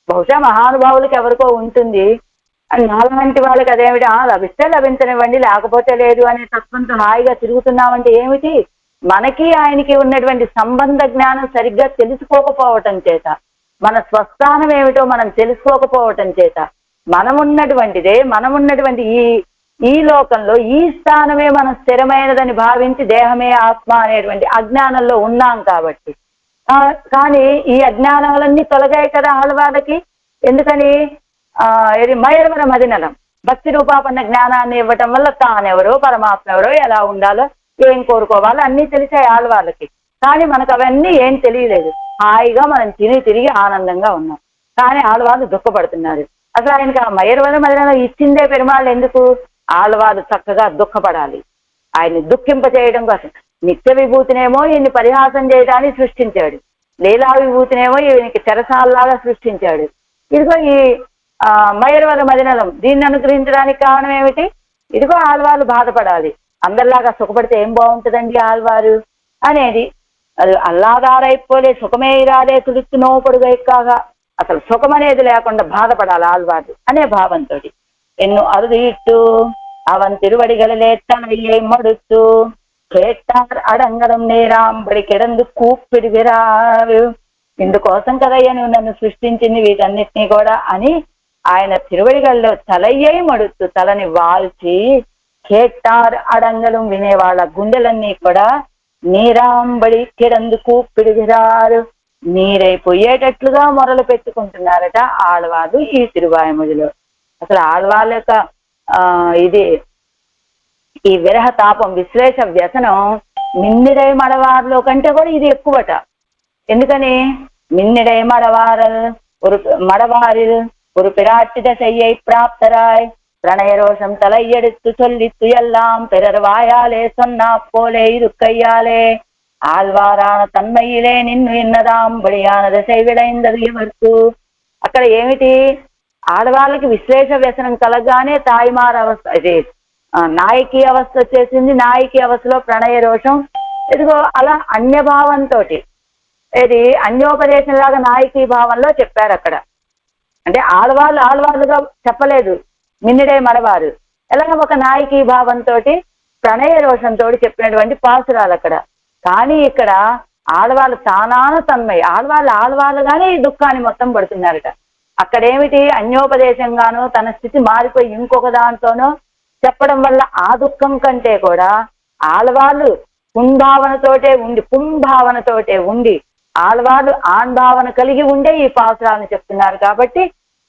బహుశా మహానుభావులకు ఎవరికో ఉంటుంది. నాలాంటి వాళ్ళకి అదేమిటి, లభిస్తే లభించనివ్వండి లేకపోతే లేదు అనే తత్వంతో హాయిగా తిరుగుతున్నామంటే ఏమిటి? మనకి ఆయనకి ఉన్నటువంటి సంబంధ జ్ఞానం సరిగ్గా తెలుసుకోకపోవటం చేత, మన స్వస్థానం ఏమిటో మనం తెలుసుకోకపోవటం చేత, మనమున్నటువంటి ఈ లోకంలో ఈ స్థానమే మనం స్థిరమైనదని భావించి దేహమే ఆత్మ అనేటువంటి అజ్ఞానంలో ఉన్నాం కాబట్టి. కానీ ఈ అజ్ఞానాలన్నీ తొలగాయి కదా ఆళ్వాళ్ళకి. ఎందుకని? ఇది మయర్వర మదినలం భక్తి రూపాపన్న జ్ఞానాన్ని ఇవ్వటం వల్ల తానెవరో పరమాత్మ ఎవరో ఎలా ఉండాలో ఏం కోరుకోవాలో అన్నీ తెలిసాయి ఆళ్వాళ్ళకి. కానీ మనకు అవన్నీ ఏం తెలియలేదు. హాయిగా మనం తిరిగి ఆనందంగా ఉన్నాం. కానీ ఆళ్వాళ్ళు దుఃఖపడుతున్నారు. అసలు ఆయనకి ఆ మయర్వర మదినలం ఇచ్చిందే పెరుమాళ్ళు ఎందుకు? ఆళ్వాళ్ళు చక్కగా దుఃఖపడాలి, ఆయన్ని దుఃఖింప చేయడం కోసం. నిత్య విభూతినేమో ఈయన్ని పరిహాసం చేయడానికి సృష్టించాడు, లీలా విభూతినేమో ఈయనకి చెరసాల్లాగా సృష్టించాడు. ఇదిగో ఈ మయర్వర మదినలం దీన్ని అనుగ్రహించడానికి కారణం ఏమిటి? ఇదిగో ఆళ్వాళ్ళు బాధపడాలి, అందరిలాగా సుఖపడితే ఏం బాగుంటుందండి ఆళ్వారు అనేది. అది అల్లాదారైపోలే సుఖమే రాలే తుడుచునో పొడుగైకాగా, అసలు సుఖం అనేది లేకుండా బాధపడాలి ఆళ్వారు అనే భావంతో ఎన్నో అరుదు ఇట్టు అవన్ తిరువడిగలలే తనయ్యే మడుతూ కేటార్ అడంగడం నేరాంబడి కెడందు కూప్పిడి విరారు. ఇందుకోసం కదయ్యా నువ్వు నన్ను సృష్టించింది వీటన్నిటినీ కూడా అని ఆయన తిరువడిగల్లో తలయ్యే మడుతూ తలని వాల్చి కేటార్ అడంగలం వినేవాళ్ళ గుండెలన్నీ కూడా నీరాంబడి కిడందు కూప్పిడి విరారు నీరైపోయేటట్లుగా మొరలు పెట్టుకుంటున్నారట ఆళ్వారు ఈ తిరువాయుమొழிలో. అసలు ఆళ్వాళ్ళ యొక్క ఇది ఈ విరహ తాపం విశ్లేష వ్యసనం మిన్నిడై మడవారిలో కంటే కూడా ఇది ఎక్కువట. ఎందుకని మిన్నిడై మడవారల్ ஒரு மடவாரில் ஒரு பிராட்டித செய்யை பிராப்தராய் பிரணய ரோஷம் தலையெடுத்து சொல்லித்து எல்லாம் பிறர் வாயாலே சொன்னா போலே இருக்கையாலே ఆల్వారాన తన్మయిలే నిన్ను ఇన్నదాంబడియాన దశై విడైందది ఎవరికి. అక్కడ ఏమిటి, ఆడవాళ్ళకి విశ్లేష వ్యసనం కలగానే తాయిమార అవస్థ, ఇది నాయకి అవస్థ వచ్చేసింది. నాయకి అవస్థలో ప్రణయ రోషం, ఇదిగో అలా అన్యభావంతో, ఇది అన్యోపదేశం లాగా నాయకీ భావంలో చెప్పారు అక్కడ. అంటే ఆళ్వాళ్ళుగా చెప్పలేదు, మిన్నిడే మడవారు ఎలా ఒక నాయకీ భావంతో ప్రణయ రోషంతో చెప్పినటువంటి పాసురాలు అక్కడ. కానీ ఇక్కడ ఆడవాళ్ళు తానాన తన్మయి, ఆడవాళ్ళుగానే ఈ దుఃఖాన్ని మొత్తం పడుతున్నారట. అక్కడేమిటి అన్యోపదేశంగానో తన స్థితి మారిపోయి ఇంకొక దాంతోనో చెప్పడం వల్ల ఆ దుఃఖం కంటే కూడా ఆడవాళ్ళు పుంభావనతోటే ఉండి ఆళ్వాళ్ళు ఆన్భావన కలిగి ఉండే ఈ పాసురాలను చెప్తున్నారు. కాబట్టి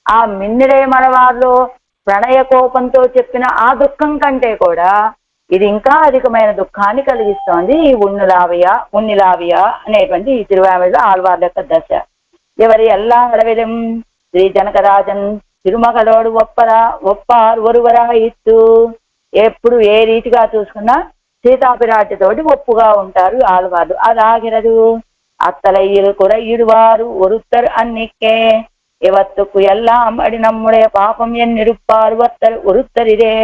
ఆ మిన్నిడే మడవారిలో ప్రణయ కోపంతో చెప్పిన ఆ దుఃఖం కంటే కూడా ఇది ఇంకా అధికమైన దుఃఖాన్ని కలిగిస్తోంది ఈ ఉన్నిలావియ అనేటువంటి ఈ తిరువాయుమొழிలో ఆళ్వార్ల యొక్క దశ. ఎవరి ఎల్లా అడవిలం శ్రీ జనకరాజన్ తిరుమగలోడు ఒప్పారు ఒరువరా ఇత్తు. ఎప్పుడు ఏ రీతిగా చూసుకున్నా సీతాపిరాటితోటి ఒప్పుగా ఉంటారు ఆళ్వార్లు. అదాగిరదు అత్తలయ్యలు కురయ్యుడువారు ఒరుత్తరు అన్నిక్కే ఇవత్తుకు ఎల్లాం అడి నమ్ముడే పాపం ఎన్నిరుప్పారు వత్తరు ఒరుత్తరిదే.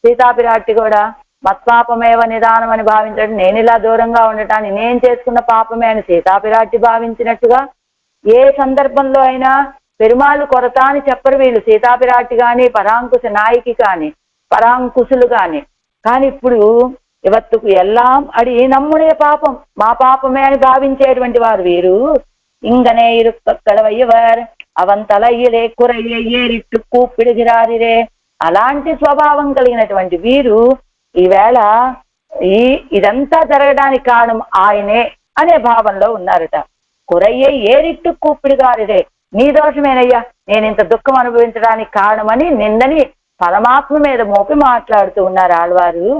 సీతాపిరాటి కూడా మత్పాపమేవ నిదానం అని భావించడం, నేను ఇలా దూరంగా ఉండటాన్ని నేను చేసుకున్న పాపమే అని సీతాపిరాటి భావించినట్టుగా ఏ సందర్భంలో అయినా పెరుమాళ్ళు కొరత అని చెప్పరు వీళ్ళు, సీతాపిరాటి కానీ పరాంకుశ నాయకి కానీ పరాంకుశులు కానీ. కానీ ఇప్పుడు ఇవత్తుకు ఎల్లాం అడి నమ్ముడే పాపం, మా పాపమే అని భావించేటువంటి వారు వీరు. ఇంగనే ఇరుక్కడవయ్యవారు అవంతలయ్యలే కురయ్యేరిట్టు కూపిడిగిరారిరే. అలాంటి స్వభావం కలిగినటువంటి వీరు ఈవేళ ఇదంతా జరగడానికి కారణం ఆయనే అనే భావంలో ఉన్నారట. కురయ్యే ఏరిట్టు కూపిడిగారిరే, నీ దోషమేనయ్యా నేను ఇంత దుఃఖం అనుభవించడానికి కారణమని నిందని పరమాత్మ మీద మోపి మాట్లాడుతూ ఉన్నారు ఆళ్వారు.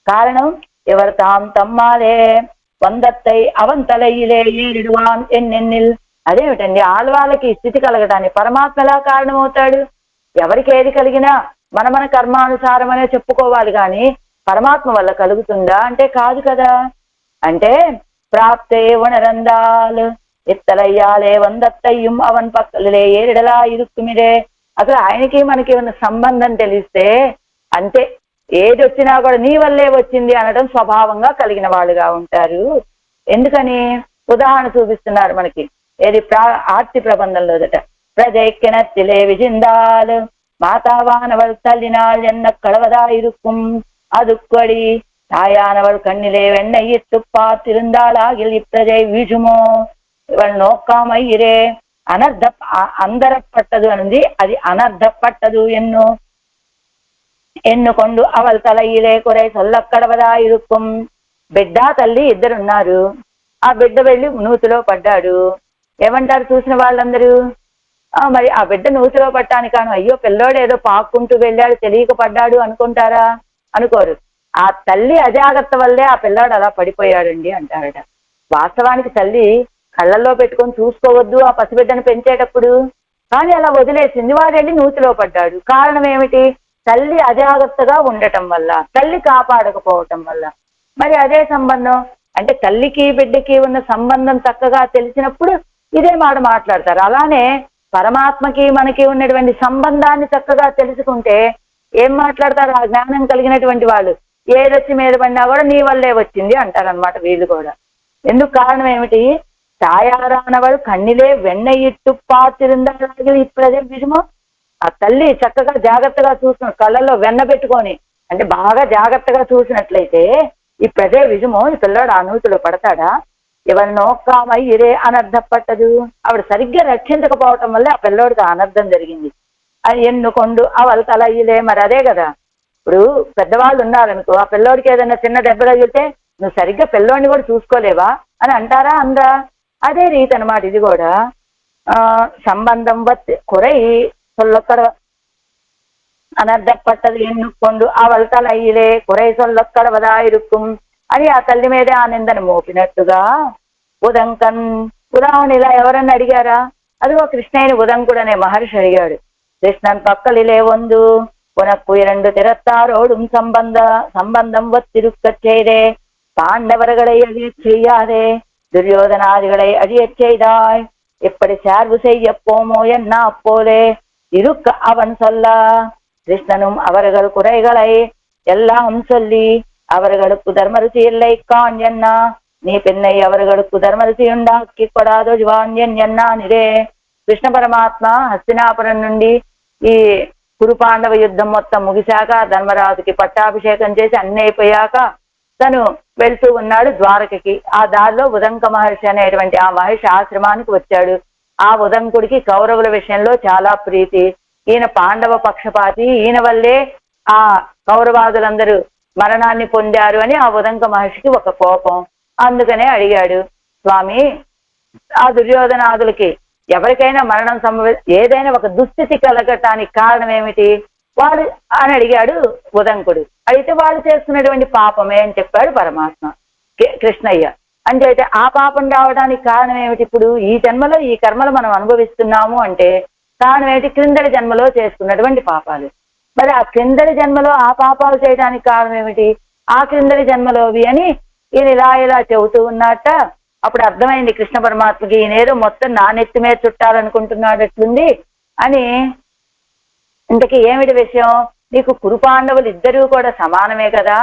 కారణం ఎవరు తమ్మాలే వందత్తై అవంతలయ్యలే ఏరిడువాన్ ఎన్నెన్నిల్. అదేమిటండి ఆళ్వాళ్ళకి స్థితి కలగటానికి పరమాత్మ ఎలా కారణమవుతాడు? ఎవరికి ఏది కలిగినా మన కర్మానుసారం అనే చెప్పుకోవాలి, కానీ పరమాత్మ వల్ల కలుగుతుందా అంటే కాదు కదా. అంటే ప్రాప్తే ఉణరందాలు ఎత్తలయ్యాలే వందత్తయ్యం అవన్ పక్కలే ఏరిడలా ఇరుక్కుమిరే. అసలు ఆయనకి మనకి ఉన్న సంబంధం తెలిస్తే అంతే, ఏది వచ్చినా కూడా నీ వల్లే వచ్చింది అనడం స్వభావంగా కలిగిన వాళ్ళుగా ఉంటారు. ఎందుకని ఉదాహరణ చూపిస్తున్నారు మనకి, ఏది ఆర్తి ప్రబంధంలోదట. ప్రజైక్యనత్తిలే విజిందాలు மாதாவானவள் தள்ளினாள் என்ன கடவதாயிருக்கும் அதுக்கடி தாயானவள் கண்ணிலே வெண்ணையிட்டு பார்த்திருந்தாளாகில் இப்பிரஜை வீழுமோ. இவள் நோக்காமையிரே అందరపట్టదు అనేది అది అనర్థపట్టదు ఎన్నుకొండు అవల్ తలయిలే కొరై సొల్లక్కడవదాయిరుక్కుం. బిడ్డ తల్లి ఇద్దరున్నారు, ఆ బిడ్డ వెళ్ళి నూతిలో పడ్డాడు. ఏమంటారు చూసిన వాళ్ళందరూ? మరి ఆ బిడ్డ నూతిలో పట్టాను కాను, అయ్యో పిల్లోడు ఏదో పాక్కుంటూ వెళ్ళాడు తెలియక పడ్డాడు అనుకుంటారా? అనుకోరు. ఆ తల్లి అజాగ్రత్త వల్లే ఆ పిల్లాడు అలా పడిపోయాడండి అంటారట. వాస్తవానికి తల్లి కళ్ళల్లో పెట్టుకొని చూసుకోవద్దు ఆ పసిబిడ్డను పెంచేటప్పుడు, కానీ అలా వదిలేసింది, వాడు వెళ్ళి నూతిలో పడ్డాడు. కారణం ఏమిటి? తల్లి అజాగ్రత్తగా ఉండటం వల్ల, తల్లి కాపాడకపోవటం వల్ల. మరి అదే సంబంధం అంటే తల్లికి బిడ్డకి ఉన్న సంబంధం చక్కగా తెలిసినప్పుడు ఇదే మాట మాట్లాడతారు. అలానే పరమాత్మకి మనకి ఉన్నటువంటి సంబంధాన్ని చక్కగా తెలుసుకుంటే ఏం మాట్లాడతారు? ఆ జ్ఞానం కలిగినటువంటి వాళ్ళు ఏదొచ్చి మీద పడినా కూడా నీ వల్లే వచ్చింది అంటారనమాట వీళ్ళు కూడా. ఎందుకు? కారణం ఏమిటి? తాయారానవాడు కన్నిలే వెన్న ఇట్టు పాతిరుందాలి ఇప్పుడదే విషమో. ఆ తల్లి చక్కగా జాగ్రత్తగా చూసిన కళ్ళల్లో వెన్న పెట్టుకొని, అంటే బాగా జాగ్రత్తగా చూసినట్లయితే ఈ ప్రజే విజమో ఈ పిల్లాడు ఆ నూతిలో పడతాడా? ఎవరి నోక్కామై ఇరే అనర్థపట్టదు. ఆవిడ సరిగ్గా రక్షించకపోవటం వల్ల ఆ పిల్లోడికి అనర్థం జరిగింది. అది ఎన్నుకొండు అవల్ తలయ్యలే. మరి అదే కదా, ఇప్పుడు పెద్దవాళ్ళు ఉన్నారనుకో, ఆ పిల్లోడికి ఏదైనా చిన్న దెబ్బ తగిలితే నువ్వు సరిగ్గా పిల్లోడిని కూడా చూసుకోలేవా అని అంటారా? అందరా? అదే రీతి అనమాట ఇది కూడా. సంబంధం కురై సొల్లొక్కడ అనర్ధపట్టదు ఎన్నుకొండు అవల్ తలయిలే కురై సొల్లొక్కడవదా ఇరుక్కుం అని ఆ తల్లి మీదే ఆ నిందని మోపినట్టుగా ఉదంకన్. ఉదాహరణ ఇలా ఎవరన్నా అడిగారా? అదిగో కృష్ణయ్యని ఉదంకుడు అనే మహర్షి అడిగాడు. కృష్ణన్ పక్కలిలే వందు உனக்கு 2 திறத்தாரோடும் சம்பந்தம் ஒத்திருக்கச் செய்தே பாண்டவர்களை அழியச் செய்யாதே துரியோதனாதிகளை அழியச் செய்தாய் எப்படி சார்பு செய்ய போமோ என்ன அப்போலே இருக்க அவன் சொல்ல. கிருஷ்ணனும் அவர்கள் குறைகளை எல்லாம் சொல்லி அவர்களுக்கு தர்மருசி இல்லை கான் என்ன நீ பெண்ணை அவர்களுக்கு தர்మరసి ఉండాకి కొడాదో జవాన్యన్ ఎన్నానిరే. కృష్ణ పరమాత్మ హస్తినాపురం నుండి ఈ కురు పాండవ యుద్ధం మొత్తం ముగిశాక ధర్మరాజుకి పట్టాభిషేకం చేసి అన్ని అయిపోయాక తను వెళ్తూ ఉన్నాడు ద్వారకకి. ఆ దారిలో ఉదంక మహర్షి అనేటువంటి ఆ మహర్షి ఆశ్రమానికి వచ్చాడు. ఆ ఉదంకుడికి కౌరవుల విషయంలో చాలా ప్రీతి. ఈయన పాండవ పక్షపాతి, ఈయన వల్లే ఆ కౌరవాదులందరూ మరణాన్ని పొందారు అని ఆ ఉదంక మహర్షికి ఒక కోపం. అందుకనే అడిగాడు, స్వామి ఆ దుర్యోధనాదులకి ఎవరికైనా మరణం ఏదైనా ఒక దుస్థితి కలగటానికి కారణం ఏమిటి వాడు అని అడిగాడు ఉదంకుడు. అడిగితే వాళ్ళు చేస్తున్నటువంటి పాపమే అని చెప్పాడు పరమాత్మ కృష్ణయ్య. అంటే ఆ పాపం రావడానికి కారణం ఏమిటి? ఇప్పుడు ఈ జన్మలో ఈ కర్మలు మనం అనుభవిస్తున్నాము అంటే కారణం ఏమిటి? క్రిందటి జన్మలో చేసుకున్నటువంటి పాపాలు. మరి ఆ క్రిందటి జన్మలో ఆ పాపాలు చేయడానికి కారణం ఏమిటి? ఆ క్రిందటి జన్మలోవి అని ఈయన ఇలా చెబుతూ ఉన్నట్ట. అప్పుడు అర్థమైంది కృష్ణ పరమాత్మకి, ఈయనేదో మొత్తం నా నెత్తి మీద చుట్టాలనుకుంటున్నాడు ఎట్లుంది అని. ఇంతకీ ఏమిటి విషయం? నీకు కురు పాండవులు ఇద్దరూ కూడా సమానమే కదా,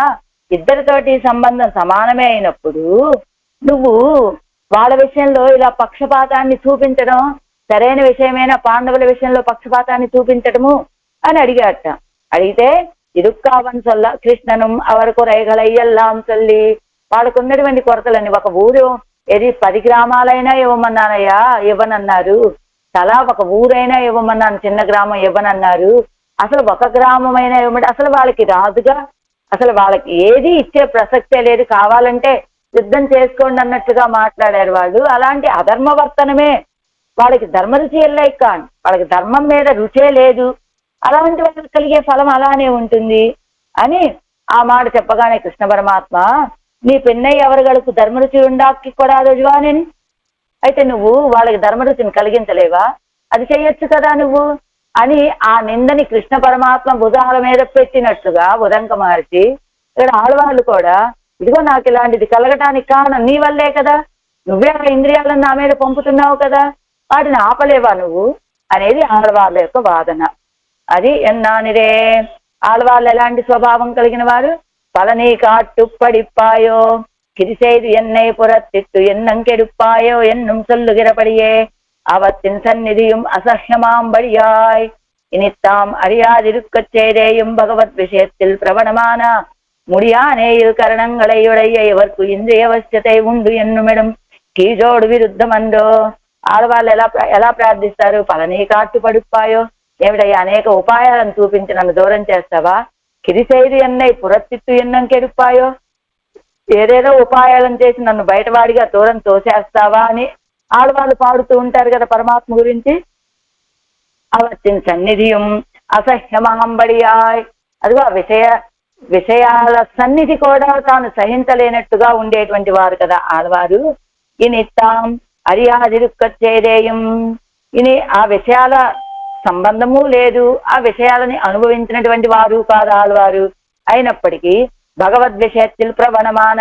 ఇద్దరితోటి సంబంధం సమానమే అయినప్పుడు నువ్వు వాళ్ళ విషయంలో ఇలా పక్షపాతాన్ని చూపించడం సరైన విషయమైనా పాండవుల విషయంలో పక్షపాతాన్ని చూపించడము అని అడిగాట. అడిగితే ఇరుక్కావన్ సొల్ల కృష్ణను అవరకు రైగలయ్యల్లాం చల్లి వాళ్ళకున్నటువంటి కొరతలని ఒక ఊరు ఏది 10 గ్రామాలైనా ఇవ్వమన్నానయ్యా ఇవ్వనన్నారు, తలా ఒక ఊరైనా ఇవ్వమన్నాను, చిన్న గ్రామం ఇవ్వనన్నారు, అసలు ఒక గ్రామం అయినా ఇవ్వమంటే అసలు వాళ్ళకి రాదుగా, అసలు వాళ్ళకి ఏది ఇచ్చే ప్రసక్తే లేదు, కావాలంటే యుద్ధం చేసుకోండి అన్నట్టుగా మాట్లాడారు వాళ్ళు. అలాంటి అధర్మవర్తనమే వాళ్ళకి ధర్మరుచి ఎల్లై కాన్, వాళ్ళకి ధర్మం మీద రుచే లేదు, అలాంటి వాళ్ళకి కలిగే ఫలం అలానే ఉంటుంది అని ఆ మాట చెప్పగానే కృష్ణ పరమాత్మ, నీ పెన్నయ్య ఎవరుగలకు ధర్మరుచి ఉండాకి కూడా రుజువానని, అయితే నువ్వు వాళ్ళకి ధర్మరుచిని కలిగించలేవా? అది చెయ్యొచ్చు కదా నువ్వు అని ఆ నిందని కృష్ణ పరమాత్మ భుజాల మీద పెట్టినట్టుగా ఉదంక మహర్షి ఇక్కడ ఆడవాళ్ళు కూడా ఇదిగో నాకు ఇలాంటిది కలగటానికి కారణం నీ వల్లే కదా, నువ్వే ఆ ఇంద్రియాలను నా మీద పంపుతున్నావు కదా, వాటిని ఆపలేవా నువ్వు అనేది ఆడవాళ్ళ యొక్క వాదన. అది ఎన్నానిరే. ఆడవాళ్ళు ఎలాంటి స్వభావం కలిగిన వారు? பழனி காட்டு படிப்பாயோ கிரிசெய்து என்னை புறத்திட்டு எண்ணங்கெடுப்பாயோ என்னும் சொல்லுகிறபடியே அவத்தின் சந்நிதியும் அசஹ்யமாம்படியாய் இனித்தாம் அறியாதிருக்கச் செய்தேயும் பகவத் விஷயத்தில் பிரபணமான முடியானேயில் கரணங்களை உடைய இவர்க்கு இந்திரிய அவசியத்தை ఉండు ఎన్నుమిడం కీజోడు విరుద్ధమందో. ఆడవాళ్ళు ఎలా ప్రార్థిస్తారు? పళని కాటు పడిపాయో, ఏమిటయ్యా అనేక ఉపాయాలను చూపించి నన్ను దూరం చేస్తావా? కిరిసైదు ఎన్నై పురత్తిత్తు ఎన్నంకెడుపాయో, ఏదేదో ఉపాయాలను చేసి నన్ను బయటవాడిగా దూరం తోసేస్తావా అని ఆడవాళ్ళు పాడుతూ ఉంటారు కదా పరమాత్మ గురించి. అవత్తిన సన్నిధియం అసహ్యమాంబడియాయ్, అదిగో ఆ విషయాల సన్నిధి కూడా తాను సహించలేనట్టుగా ఉండేటువంటి వారు కదా ఆడవారు. ఇనిత్తాం అరియాదిరుక్కచ్చేదేయం, ఇని ఆ విషయాల సంబంధము లేదు, ఆ విషయాలని అనుభవించినటువంటి వారు కాదు ఆడవారు. అయినప్పటికీ భగవద్ విషయத்தில் ప్రవణమాన,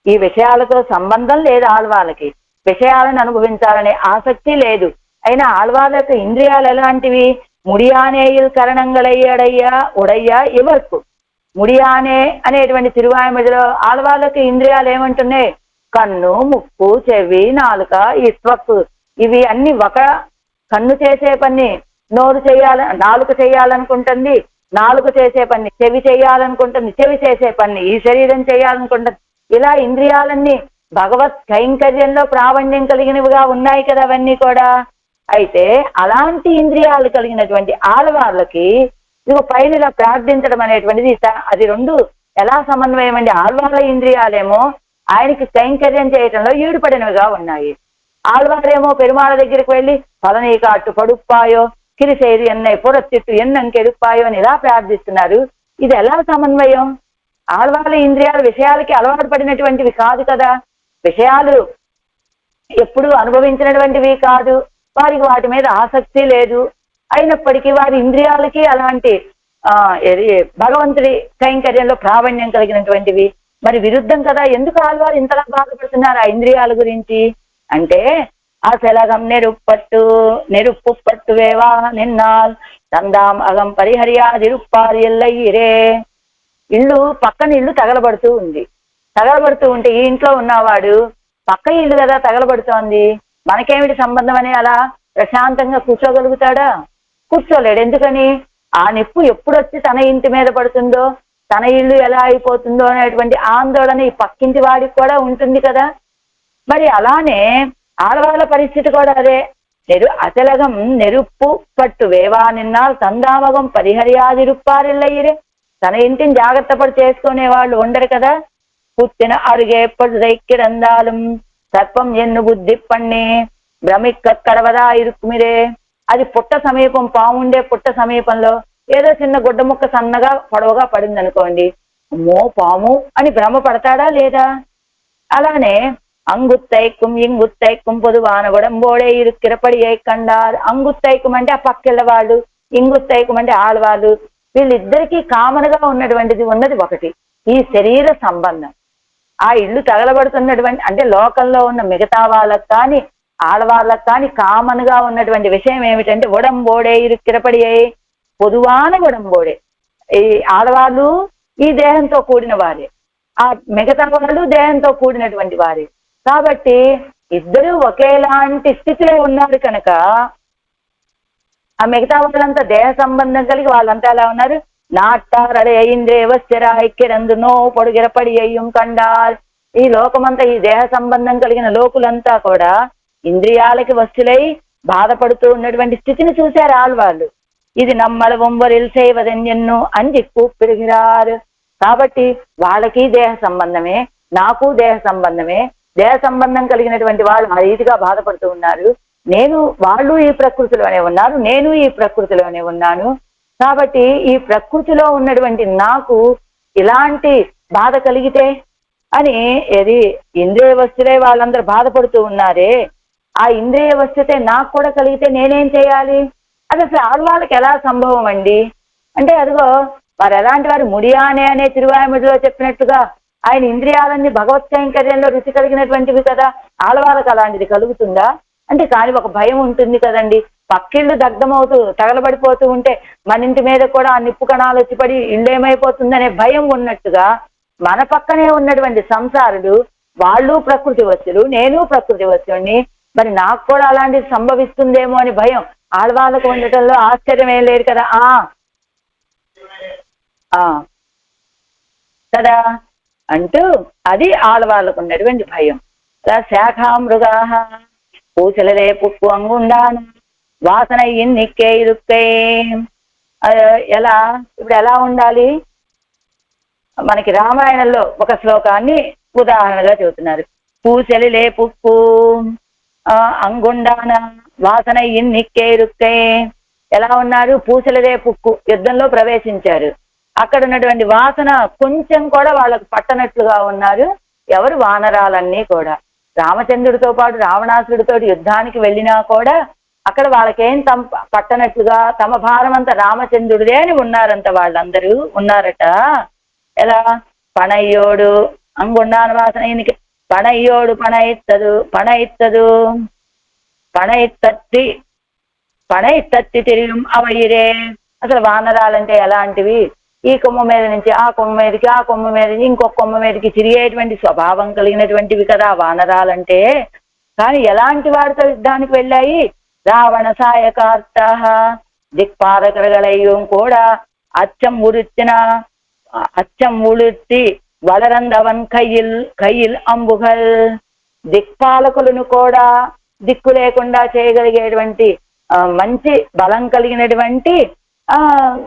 ఈ విషయాలతో సంబంధం లేదు ఆడవాళ్ళకి, విషయాలను అనుభవించాలనే ఆసక్తి లేదు. అయినా ఆడవాళ్ళ యొక్క ఇంద్రియాలు ఎలాంటివి? ముడియానేయుల్ కరణంగళయ్యడయ్యా ఉడయ్యా ఇవర్కు. ముడియానే అనేటువంటి తిరువాయుమడిలో ఆడవాళ్ళకి ఇంద్రియాలు ఏమంటున్నాయి? కన్ను, ముక్కు, చెవి, నాలుక, ఈ త్వక్కు, ఇవి అన్ని ఒక కన్ను చేసే పని నోరు నాలుక చేయాలనుకుంటుంది, నాలుక చేసే పని చెవి చేయాలనుకుంటుంది, చెవి చేసే పని ఈ శరీరం చేయాలనుకుంటుంది. ఇలా ఇంద్రియాలన్నీ భగవత్ కైంకర్యంలో ప్రావీణ్యం కలిగినవిగా ఉన్నాయి కదా అవన్నీ కూడా. అయితే అలాంటి ఇంద్రియాలు కలిగినటువంటి ఆడవాళ్ళకి ఇదిగో పైన ఇలా ప్రార్థించడం అనేటువంటిది అది రెండు ఎలా సమన్వయం అండి? ఆడవాళ్ళ ఇంద్రియాలేమో ఆయనకి కైంకర్యం చేయటంలో ఈడుపడినవిగా ఉన్నాయి, ఆళ్వారేమో పెరుమాళ దగ్గరికి వెళ్ళి పలని కాటు పడుప్పాయో కిరిసేరు ఎన్నై పొరత్తిట్టు ఎన్నంకెడుప్పాయో అని ఇలా ప్రార్థిస్తున్నారు. ఇది ఎలా సమన్వయం? ఆళ్వాళ్ళ ఇంద్రియాలు విషయాలకి అలవాటు పడినటువంటివి కాదు కదా, విషయాలు ఎప్పుడు అనుభవించినటువంటివి కాదు, వారికి వాటి మీద ఆసక్తి లేదు. అయినప్పటికీ వారి ఇంద్రియాలకి అలాంటి భగవంతుడి కైంకర్యంలో ప్రావీణ్యం కలిగినటువంటివి. మరి విరుద్ధం కదా, ఎందుకు ఆళ్వారు ఇంతలా బాధపడుతున్నారు ఆ ఇంద్రియాల గురించి అంటే, అసలగం నెరుప్పు వేవా నిన్నాల్ తందాం అగం పరిహర్యాదిరుప్పారు ఎల్లయ్యిరే. ఇల్లు పక్కన ఇల్లు తగలబడుతూ ఉంది. తగలబడుతూ ఉంటే ఈ ఇంట్లో ఉన్నవాడు పక్క ఇల్లు కదా తగలబడుతోంది, మనకేమిటి సంబంధం అని అలా ప్రశాంతంగా కూర్చోగలుగుతాడా? కూర్చోలేడు. ఎందుకని? ఆ నిప్పు ఎప్పుడు వచ్చి తన ఇంటి మీద పడుతుందో, తన ఇల్లు ఎలా అయిపోతుందో అనేటువంటి ఆందోళన ఈ పక్కింటి వాడికి కూడా ఉంటుంది కదా. మరి అలానే ఆడవాళ్ళ పరిస్థితి కూడా అదే. అసలగం నెరుప్పు పట్టు వేవా నిన్నాల్ తందామగం పరిహర్యాదిరుప్పారిల్లయ్యిరే. తన ఇంటిని జాగ్రత్త పడి చేసుకునే వాళ్ళు ఉండరు కదా. పుట్టిన అరుగేప్పటి రైక్కిరందాలం సర్పం ఎన్ను బుద్ధి పన్ని భ్రమిక్క కడవదా ఇరుక్కుమిరే. అది పుట్ట సమీపం, పాముండే పుట్ట సమీపంలో ఏదో చిన్న గుడ్డ ముక్క సన్నగా పొడవుగా పడింది అనుకోండి, అమ్మో పాము అని భ్రమ పడతాడా లేదా? అలానే అంగుత్తైக்கும் ఇంగుత్తైக்கும் పొదువాన ఉడంబోడే ఇరుక్కిరపడి కండారు. అంగుత్తైkum అంటే ఆ పక్కెళ్ళ వాళ్ళు, ఇంగుత్తైkum అంటే ఆడవాళ్ళు. వీళ్ళిద్దరికీ కామన్గా ఉన్నది ఒకటి, ఈ శరీర సంబంధం. ఆ ఇల్లు తగలబడుతున్నటువంటి అంటే లోకంలో ఉన్న మిగతా వాళ్ళకు కానీ ఆడవాళ్ళకు కానీ కామన్ గా ఉన్నటువంటి విషయం ఏమిటంటే ఉడంబోడే ఇరుక్కిరపడి పొదువాన ఉడంబోడే. ఈ ఆడవాళ్ళు ఈ దేహంతో కూడిన వారే, ఆ మిగతా వాళ్ళు దేహంతో కూడినటువంటి వారే. కాబట్టి ఇద్దరు ఒకేలాంటి స్థితిలో ఉన్నారు కనుక ఆ మిగతా వాళ్ళంతా దేహ సంబంధం కలిగి వాళ్ళంతా ఎలా ఉన్నారు? నాట్టారడే ఇంద్రేవస్థిరాయిక్కిరందునో పొడుగిరపడి అయ్యం కండార్. ఈ లోకమంతా ఈ దేహ సంబంధం కలిగిన లోకులంతా కూడా ఇంద్రియాలకి వస్తులై బాధపడుతూ ఉన్నటువంటి స్థితిని చూశారు ఆళ్వాళ్ళు. ఇది నమ్మల ఒంబరిల్ సేవదన్యన్ను అని కూప్పిరిగిరారు. కాబట్టి వాళ్ళకి దేహ సంబంధమే, నాకు దేహ సంబంధమే. దేహ సంబంధం కలిగినటువంటి వాళ్ళు ఆ రీతిగా బాధపడుతూ ఉన్నారు. వాళ్ళు ఈ ప్రకృతిలోనే ఉన్నారు, నేను ఈ ప్రకృతిలోనే ఉన్నాను. కాబట్టి ఈ ప్రకృతిలో ఉన్నటువంటి నాకు ఇలాంటి బాధ కలిగితే అని ఇంద్రియ వస్తులే వాళ్ళందరూ బాధపడుతూ ఉన్నారే, ఆ ఇంద్రియ వస్తుతే నాకు కూడా కలిగితే నేనేం చేయాలి? అది అసలు ఆడవాళ్ళకి ఎలా సంభవం అండి అంటే, అదిగో వారు ఎలాంటి వారు? ముడియానే అనే తిరువాయుముడిలో చెప్పినట్టుగా ఆయన ఇంద్రియాలన్నీ భగవత్ కైంకర్యంలో రుచి కలిగినటువంటివి కదా. ఆడవాళ్ళకి అలాంటిది కలుగుతుందా అంటే, కానీ ఒక భయం ఉంటుంది కదండి. పక్కిళ్ళు దగ్ధమవుతూ తగలబడిపోతూ ఉంటే మన ఇంటి మీద కూడా ఆ నిప్పు కణాలు వచ్చి పడి ఇళ్ళు ఏమైపోతుందనే భయం ఉన్నట్టుగా మన పక్కనే ఉన్నటువంటి సంసారులు వాళ్ళు ప్రకృతి వస్తులు, నేను ప్రకృతి వస్తువుని, మరి నాకు కూడా అలాంటిది సంభవిస్తుందేమో అని భయం ఆడవాళ్ళకు ఉండటంలో ఆశ్చర్యం ఏం లేదు కదా. కదా అంటూ అది ఆడవాళ్ళకు ఉన్నటువంటి భయం. శాఖామృగా పూసలలే పుక్కు అంగుండాను వాసన ఇన్నిక్కే ఇరుక్కే. ఇప్పుడు ఎలా ఉండాలి? మనకి రామాయణంలో ఒక శ్లోకాన్ని ఉదాహరణగా చెబుతున్నారు. పూసలిలే పుక్కు అంగుండాన వాసన ఇన్నిక్కే ఇరుక్కే. ఎలా ఉన్నారు? పూసలదే పుక్కు, యుద్ధంలో ప్రవేశించారు. అక్కడ ఉన్నటువంటి వాసన కొంచెం కూడా వాళ్ళకు పట్టనట్లుగా ఉన్నారు. ఎవరు? వానరాలన్నీ కూడా. రామచంద్రుడితో పాటు రావణాసుడితో యుద్ధానికి వెళ్ళినా కూడా అక్కడ వాళ్ళకేం పట్టనట్లుగా తమ భారం అంతా రామచంద్రుడిదే అని ఉన్నారంట, వాళ్ళందరూ ఉన్నారట. ఎలా? పణయ్యోడు అంగుండాన వాసన ఇన్నికి పణయ్యోడు పణయిత్తదు పణయిత్తత్తి తిరిగి అవయిరే. అసలు వానరాలంటే ఎలాంటివి? ఈ కొమ్మ మీద నుంచి ఆ కొమ్మ మీదకి, ఆ కొమ్మ మీద నుంచి ఇంకొక కొమ్మ మీదకి తిరిగేటువంటి స్వభావం కలిగినటువంటివి కదా వానరాలంటే. కానీ ఎలాంటి వాడితో యుద్ధానికి వెళ్ళాయి? రావణ సాయకార్త దిక్పాలకరగలయ్యం కూడా అచ్చం ఉడుత్తి వలరందవన్ కయ్యిల్ అంబుగల్. దిక్పాలకులను కూడా దిక్కు లేకుండా చేయగలిగేటువంటి మంచి బలం కలిగినటువంటి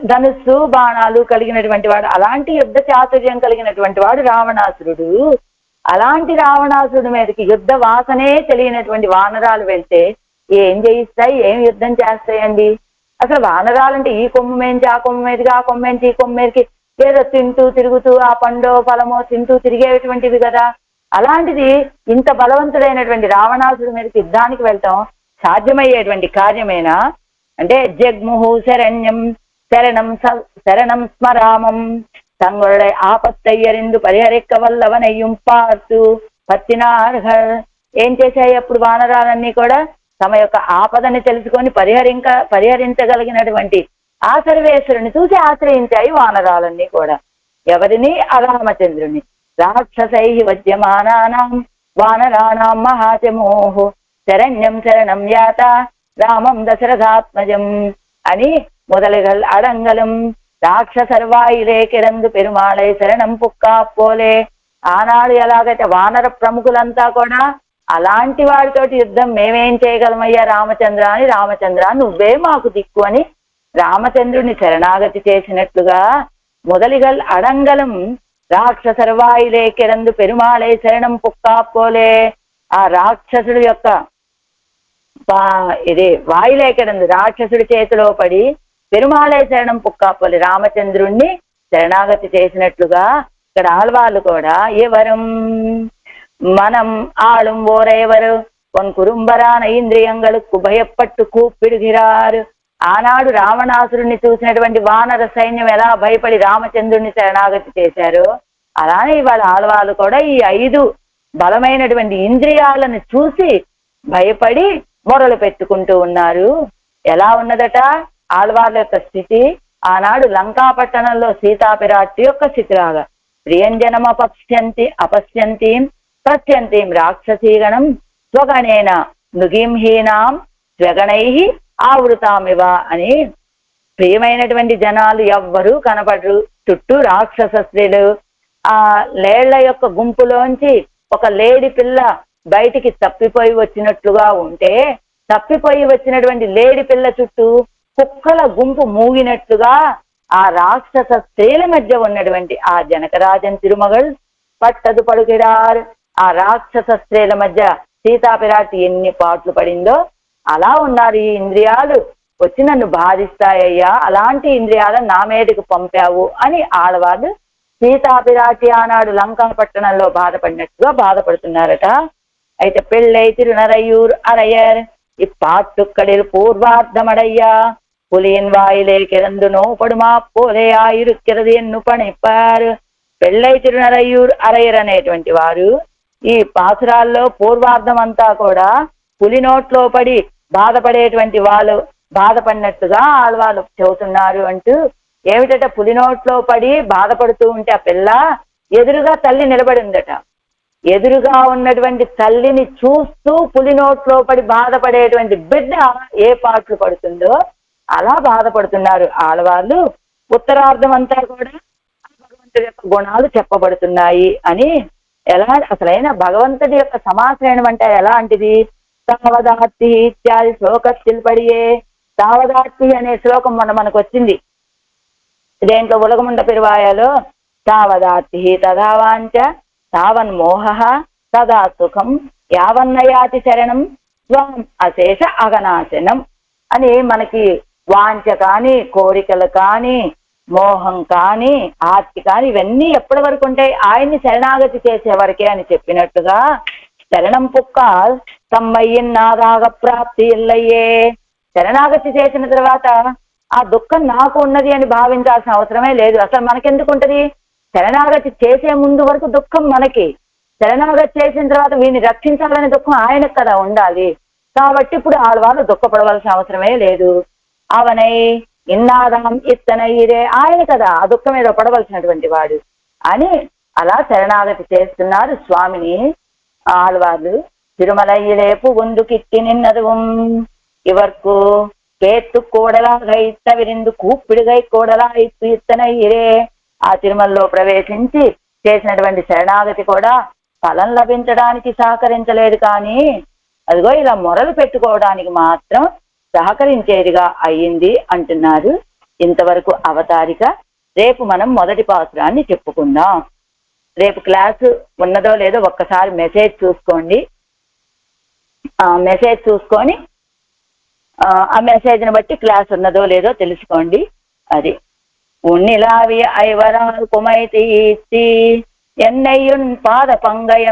ధనుస్సు బాణాలు కలిగినటువంటి వాడు, అలాంటి యుద్ధ చాతుర్యం కలిగినటువంటి వాడు రావణాసురుడు. అలాంటి రావణాసురుడి మీదకి యుద్ధ వాసనే తెలియనటువంటి వానరాలు వెళ్తే ఏం చేయిస్తాయి, ఏం యుద్ధం చేస్తాయండి? అసలు వానరాలంటే ఈ కొమ్ము మేంచి ఆ కొమ్ము మీదకి, ఆ కొమ్ము మేంచి ఈ కొమ్ము మీదకి ఏదో తింటూ తిరుగుతూ ఆ పండో ఫలమో తింటూ తిరిగేటువంటివి కదా. అలాంటిది ఇంత బలవంతుడైనటువంటి రావణాసుడి మీదకి యుద్ధానికి వెళ్ళటం సాధ్యమయ్యేటువంటి కార్యమేనా? అంటే జగ్ముహు శరణం స్మరామం தங்களுடைய ఆపత్తయ్యరిందు పరిహరిక్క వల్లవనయ్యం పార్తు పత్తినార్హర్. ఏం చేశాయి అప్పుడు వానరాలన్నీ కూడా? తమ యొక్క ఆపదని తెలుసుకొని పరిహరించగలిగినటువంటి ఆ సర్వేశ్వరుని చూసి ఆశ్రయించాయి వానరాలన్నీ కూడా. ఎవరిని? అరామచంద్రుని. రాక్షసై వద్యమానానాం వానరాణాం మహాచమోహు శరణ్యం శరణం యాత రామం దశరథాత్మజం అని முதலைகள் అడంగలం రాక్షసర్వాయిలే కిరందు పెరుమాళై శరణం పుక్కా పోలే. ఆనాడు ఎలాగైతే వానర ప్రముఖులంతా కూడా అలాంటి వాడితోటి యుద్ధం మేమేం చేయగలమయ్యా రామచంద్ర అని, రామచంద్ర నువ్వే మాకు దిక్కు అని రామచంద్రుని శరణాగతి చేసినట్లుగా முதலைகள் అడంగలం రాక్షసర్వాయిలే కిరందు పెరుమాళై శరణం పుక్కా పోలే. ఆ రాక్షసుడి యొక్క వాయులేకడందు రాక్షసుడి చేతిలో పడి పెరుమాళై శరణం పుక్కాపోలి రామచంద్రుణ్ణి శరణాగతి చేసినట్లుగా ఇక్కడ ఆళ్వాళ్ళు కూడా ఎవరం మనం ఆளும் ఓరెవరు பொன் కురుంబరాన ఇంద్రియంగలకు భయపట్టు కూప్పిడుగిరారు. ఆనాడు రావణాసురుణ్ణి చూసినటువంటి వానర సైన్యం ఎలా భయపడి రామచంద్రుణ్ణి శరణాగతి చేశారో అలానే ఇవాళ ఆళ్వాళ్ళు కూడా ఈ 5 బలమైనటువంటి ఇంద్రియాలను చూసి భయపడి మొరలు పెట్టుకుంటూ ఉన్నారు. ఎలా ఉన్నదట ఆళ్వార్ల యొక్క స్థితి? ఆనాడు లంకాపట్టణంలో సీతాపిరాటి యొక్క స్థితిలాగా ప్రియంజనం అపశ్యంతీం పశ్యంతీం రాక్షసీగణం స్వగణేన నుగింహీనాం స్వగణై ఆవృతామివ అని. ప్రియమైనటువంటి జనాలు ఎవ్వరూ కనపడరు, చుట్టూ రాక్షస స్త్రీలు. ఆ లేళ్ల యొక్క గుంపులోంచి ఒక లేడి పిల్ల బయటికి తప్పిపోయి వచ్చినట్లుగా ఉంటే, తప్పిపోయి వచ్చినటువంటి లేడి పిల్ల చుట్టూ కుక్కల గుంపు మూగినట్లుగా ఆ రాక్షస స్త్రీల మధ్య ఉన్నటువంటి ఆ జనకరాజన్ తిరుమగల్ పట్టదు పడుకిరారు. ఆ రాక్షస స్త్రీల మధ్య సీతాపిరాటి ఎన్ని పాట్లు పడిందో అలా ఉన్నారు ఈ ఇంద్రియాలు. వచ్చి నన్ను బాధిస్తాయ్యా, అలాంటి ఇంద్రియాలను నా మీదకి పంపావు అని ఆడవాళ్ళు సీతాపిరాటి ఆనాడు లంకా పట్టణంలో బాధపడినట్టుగా బాధపడుతున్నారట. అయితే పెళ్ళై తిరునరయ్యూర్ అరయ్యర్ இப்பாட்டுக்களில் பூர்வார்த்தமடையா புலியின் வாயிலே కిరందు నోపడుమా పోలే ఆయురుక్కిరది ఎన్ను పణిప్పారు. పెళ్ళై తిరునరయ్యూర్ అరయ్యర్ అనేటువంటి వారు ఈ పాసురాల్లో పూర్వార్ధం అంతా కూడా పులి నోట్లో పడి బాధపడేటువంటి వాళ్ళు బాధపడినట్టుగా ఆళ్వాళ్ళు చెబుతున్నారు అంటూ. ఏమిటట? పులి నోట్లో పడి బాధపడుతూ ఉంటే ఆ పిల్ల ఎదురుగా తల్లి నిలబడి ఉందట. ఎదురుగా ఉన్నటువంటి తల్లిని చూస్తూ పులి నోట్లో పడి బాధపడేటువంటి బిడ్డ ఏ పాటలు పడుతుందో అలా బాధపడుతున్నారు ఆడవాళ్ళు. ఉత్తరార్ధం అంతా కూడా భగవంతుడి యొక్క గుణాలు చెప్పబడుతున్నాయి అని. ఎలా అసలైన భగవంతుడి యొక్క సమాశ్రయణం అంటే ఎలాంటిది? తావదార్తి ఇత్యాది శ్లోకத்தில் పడియే. తావదార్తి అనే శ్లోకం మనకు వచ్చింది దేంట్లో ఉలగముండ పెరువాయలో. తావదార్తి తదావాంచ తావన్మోహ తదా సుఖం యావన్నయాతి శరణం స్వం అశేష అగనాశనం అని మనకి వాంఛ కానీ, కోరికలు కానీ, మోహం కానీ, ఆర్తి కానీ ఇవన్నీ ఎప్పటి వరకు ఉంటాయి? ఆయన్ని శరణాగతి చేసే వరకే అని చెప్పినట్టుగా శరణం పుక్కాల్ తమ్మయ్యన్ నాదాగ ప్రాప్తి ఇల్లయ్యే. శరణాగతి చేసిన తర్వాత ఆ దుఃఖం నాకు ఉన్నది అని భావించాల్సిన అవసరమే లేదు. అసలు మనకెందుకు ఉంటది? శరణాగతి చేసే ముందు వరకు దుఃఖం మనకి, శరణాగతి చేసిన తర్వాత వీడిని రక్షించాలనే దుఃఖం ఆయనకు కదా ఉండాలి. కాబట్టి ఇప్పుడు ఆడవాళ్ళు దుఃఖపడవలసిన అవసరమే లేదు. అవనై ఇన్నాదాం ఇత్తనయ్యిరే, ఆయన కదా ఆ దుఃఖం మీద పడవలసినటువంటి వాడు అని అలా శరణాగతి చేస్తున్నారు స్వామిని ఆళ్వాళ్ళు. తిరుమలయ్యలేపు ఒందుకిట్టి నిన్నదుం ఇవర్కు కేత్తు కోడలాగా ఇత్త విరిందు కూప్పిడిగై కోడలా ఇత్తు ఇత్తనయ్యిరే. ఆ తిరుమలలో ప్రవేశించి చేసినటువంటి శరణాగతి కూడా ఫలం లభించడానికి సహకరించలేదు, కానీ అదిగో ఇలా మొరలు పెట్టుకోవడానికి మాత్రం సహకరించేదిగా అయ్యింది అంటున్నారు. ఇంతవరకు అవతారిక. రేపు మనం మొదటి పాసురాన్ని చెప్పుకుందాం. రేపు క్లాసు ఉన్నదో లేదో ఒక్కసారి మెసేజ్ చూసుకోండి. మెసేజ్ చూసుకొని ఆ మెసేజ్ని బట్టి క్లాస్ ఉన్నదో లేదో తెలుసుకోండి. అది ఉన్నిలావి ఐవరాల్ కుమైతీ ఎన్నయ్యున్ పాద பங்கய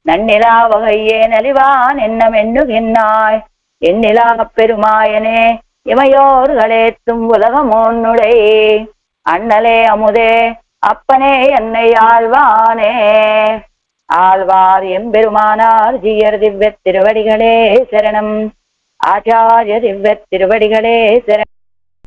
நன்னிலா வகையே நலிவான் என்னம் எண்ணுகின்னாய் எண்ணிலா பெருமாயனே இமையோர்களேத்தும் உலகமோன்னுடை அண்ணலே அமுதே அப்பனே என்னை ஆழ்வானே. ஆழ்வார் எம்பெருமானார் ஜீயர் திவ்ய திருவடிகளே சரணம். ஆச்சாரிய திவ்ய திருவடிகளே சரணம்.